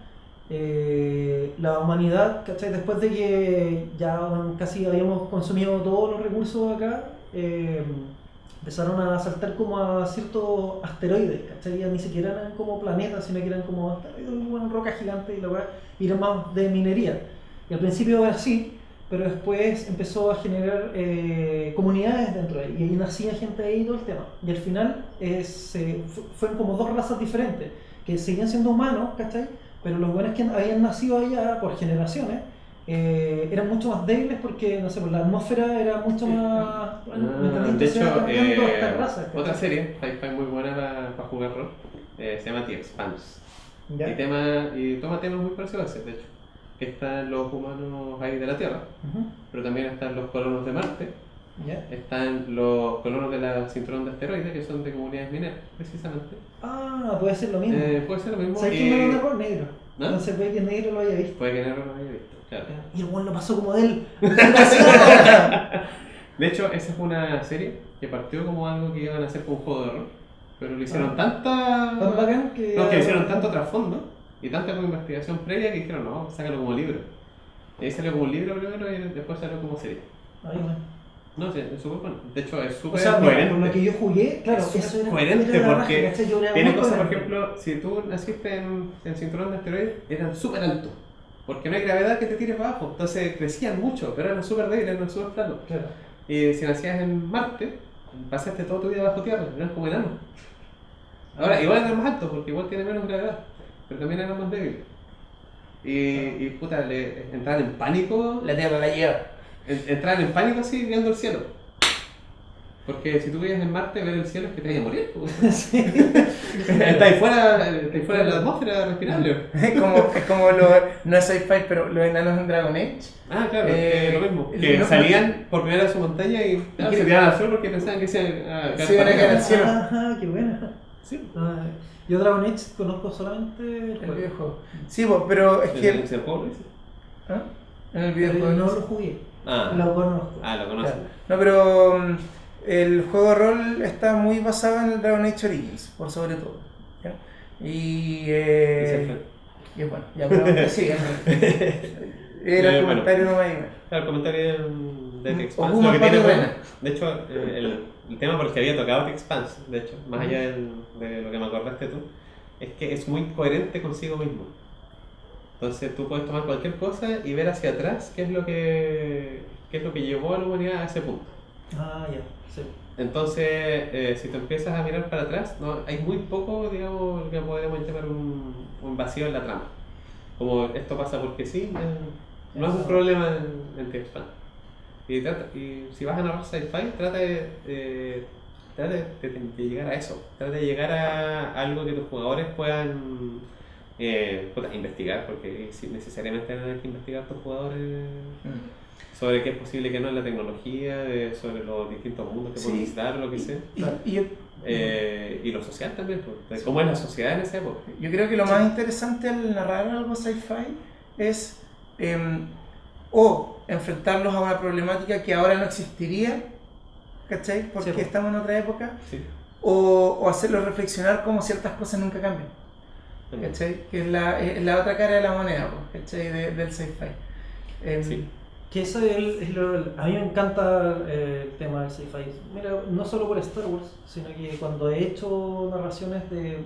Speaker 4: la humanidad, ¿cachai? Después de que ya casi habíamos consumido todos los recursos acá, empezaron a saltar como a ciertos asteroides, ¿cachai? Ya ni siquiera eran como planetas, sino que eran como asteroides, bueno, rocas gigantes y eran más de minería. Y al principio era así, pero después empezó a generar comunidades dentro de ahí, y ahí nacía gente ahí y todo el tema. Y al final fueron como dos razas diferentes, que seguían siendo humanos, ¿cachai? Pero los buenos que habían nacido allá por generaciones eran mucho más débiles porque, no sé, la atmósfera era mucho más...
Speaker 3: de hecho, otra serie, sci-fi muy buena para jugar rol, se llama The Expanse. Y toma temas muy parecidos a ese, de hecho. Que están los humanos ahí de la Tierra, pero también están los colonos de Marte, están los colonos de la cinturón de asteroides, que son de comunidades mineras, precisamente.
Speaker 4: Puede ser lo mismo.
Speaker 3: Puede ser lo mismo.
Speaker 4: ¿Sabes quién me lo narró? Negro.
Speaker 3: ¿No?
Speaker 4: Entonces puede que Negro lo haya visto.
Speaker 3: Puede que Negro lo haya visto, claro.
Speaker 4: Y el buen lo pasó como de él.
Speaker 3: De hecho, esa es una serie que partió como algo que iban a hacer con un juego de rol, pero lo hicieron
Speaker 4: tan bacán que...
Speaker 3: No, que hicieron tanto trasfondo y tanta como investigación previa que dijeron, no, sácalo como libro. Y ahí salió como un libro primero y después salió como serie. No, sí, es súper bueno. De hecho, es súper coherente.
Speaker 4: Por lo que yo jugué, claro,
Speaker 3: eso era coherente porque tiene cosas, por ejemplo, si tú naciste en cinturón de asteroides, eran súper altos. Porque no hay gravedad que te tire para abajo. Entonces crecían mucho, pero eran súper débiles, eran súper planos.
Speaker 4: Claro.
Speaker 3: Y si nacías en Marte, pasaste toda tu vida bajo tierra, eran como enanos. Ahora, igual eran más altos porque igual tiene menos gravedad, pero también eran más débiles. Y puta, entraban en pánico.
Speaker 1: La Tierra la lleva.
Speaker 3: Entraban en pánico así viendo el cielo. Porque si tú vivías en Marte, ver el cielo es que te vayas a morir. Sí. Estás fuera de la atmósfera respirable.
Speaker 1: Es como no es sci-fi, pero los enanos en Dragon Age.
Speaker 3: Ah, claro, lo mismo. Que salían por primera vez a su montaña y se tiraban al suelo porque pensaban que se iban a
Speaker 1: caer al cielo.
Speaker 4: Ajá, qué buena.
Speaker 3: Sí.
Speaker 4: Yo Dragon Age conozco solamente el
Speaker 1: videojuego. Sí, pero es que...
Speaker 3: ¿En el juego lo hice?
Speaker 1: ¿Ah? En el videojuego
Speaker 4: no lo jugué.
Speaker 3: Ah.
Speaker 4: Lo conozco.
Speaker 3: Ah, lo conozco.
Speaker 1: Claro. No, pero el juego de rol está muy basado en el Dragon Age Origins, por sobre todo. ¿Ya? Y bueno, ya, pero sí, era el comentario
Speaker 3: bueno.
Speaker 1: No me
Speaker 3: Claro, el comentario de The Expanse. Lo que tiene bueno, de hecho, el tema por el que había tocado The Expanse, de hecho, más allá de lo que me acordaste tú, es que es muy coherente consigo mismo. Entonces tú puedes tomar cualquier cosa y ver hacia atrás qué es lo que llevó a la humanidad a ese punto.
Speaker 4: Ah, ya, sí.
Speaker 3: Entonces, si te empiezas a mirar para atrás, no, hay muy poco, digamos, lo que podemos llamar un vacío en la trama. Como esto pasa porque sí, no es un problema en The Expanse. Y si vas a narrar sci-fi, trata de llegar a eso. Trata de llegar a algo que tus jugadores puedan investigar, porque si necesariamente van que investigar tus jugadores sobre qué es posible que no en la tecnología, sobre los distintos mundos que pueden visitar, lo que sea. Y lo social también, pues, cómo es la sociedad en esa época.
Speaker 1: Yo creo que lo más interesante al narrar algo sci-fi es o enfrentarlos a una problemática que ahora no existiría, ¿cachai? Porque sí, estamos en otra época,
Speaker 3: sí,
Speaker 1: o hacerlos reflexionar como ciertas cosas nunca cambian, ¿cachai? Que es la otra cara de la moneda, ¿cachai? Del sci-fi.
Speaker 3: Sí.
Speaker 4: Que eso a mí me encanta el tema del sci-fi. Mira, no solo por Star Wars, sino que cuando he hecho narraciones de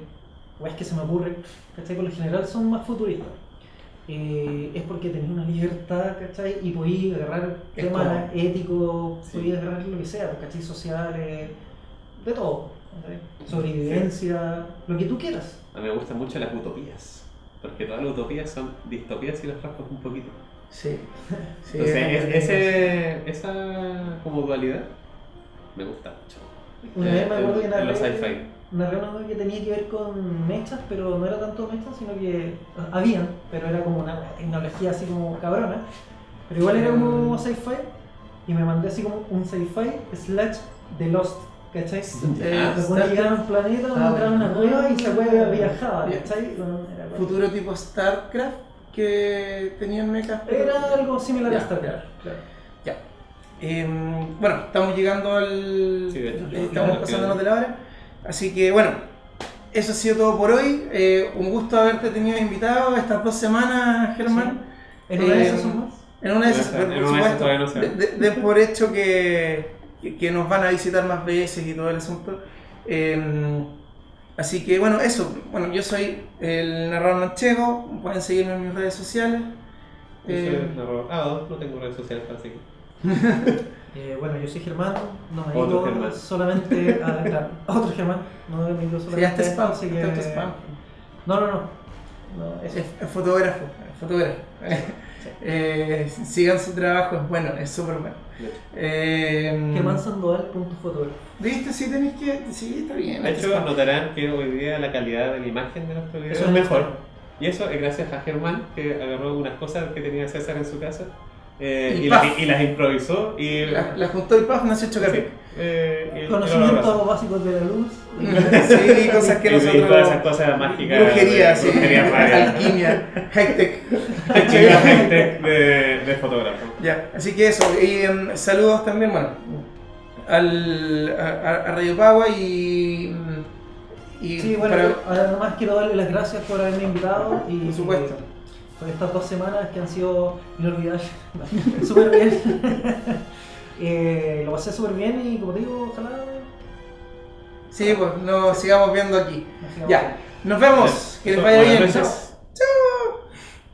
Speaker 4: weas que se me ocurren, ¿cachai? Por lo general son más futuristas. Es porque tenés una libertad, ¿cachai? Y podéis agarrar temas éticos, sí, podéis agarrar lo que sea, ¿cachai? Sociales, de todo, ¿cachai? Sobrevivencia, sí, lo que tú quieras.
Speaker 3: A mí me gustan mucho las utopías, porque todas las utopías son distopías si las raspas un poquito.
Speaker 1: Sí. Sí.
Speaker 3: Entonces, esa como dualidad me gusta mucho.
Speaker 4: Una vez me acuerdo que narré una que tenía que ver con mechas, pero no era tanto mechas, sino que habían, pero era como una tecnología así como cabrona, pero igual era como sci-fi, y me mandé así como un sci-fi / The Lost, ¿cachai? Me ponía a llegar a un planeta, encontrar una cueva y esa cueva viajaba, ¿cachai?
Speaker 1: Futuro tipo StarCraft que tenían mechas.
Speaker 4: Era algo similar a StarCraft.
Speaker 1: Claro. Ya. Bueno, estamos llegando al...
Speaker 3: Sí, de hecho,
Speaker 1: estamos pasándonos de la hora. Así que bueno, eso ha sido todo por hoy. Un gusto haberte tenido invitado estas 2 semanas, Germán.
Speaker 4: Sí. ¿En una de esas son más?
Speaker 1: En una de esas, por supuesto. No de por hecho que nos van a visitar más veces y todo el asunto. Así que bueno, eso. Bueno, yo soy el narrador manchego. Pueden seguirme en mis redes sociales.
Speaker 3: Yo soy el narrador. No tengo redes sociales para seguir.
Speaker 4: Bueno, yo soy Germán, no me digo solamente otro Germán, no me digo solamente.
Speaker 1: Ya está spam, sí, que... spam.
Speaker 4: No,
Speaker 1: es fotógrafo. Sí. Sigan su trabajo, es bueno, es súper bueno.
Speaker 4: GermánSandoval.fotógrafo.
Speaker 1: ¿Viste? Sí, tenéis que... Sí, está bien.
Speaker 3: De hecho, notarán que hoy día la calidad de la imagen de nuestro video es mejor. Y eso es gracias a Germán, que agarró unas cosas que tenía César en su casa. Y las improvisó y
Speaker 1: las juntó y ¡paf! Nació Chocapic.
Speaker 4: Conocimientos básicos de la luz.
Speaker 1: Sí, cosas que nosotros...
Speaker 3: Y todas esas cosas mágicas.
Speaker 1: Brujería, sí.
Speaker 3: Brujería
Speaker 1: alquimia, high-tech.
Speaker 3: High-tech de fotógrafo.
Speaker 1: Ya, así que eso. Y saludos también, bueno, a Radio Pagua y
Speaker 4: sí, bueno, además quiero darle las gracias por haberme invitado. Y
Speaker 1: por supuesto.
Speaker 4: Por estas 2 semanas que han sido inolvidables. Súper bien. Lo pasé súper bien y como te digo, ojalá...
Speaker 1: Sí, pues nos sigamos viendo aquí. Ya, nos vemos. Que les vaya bien.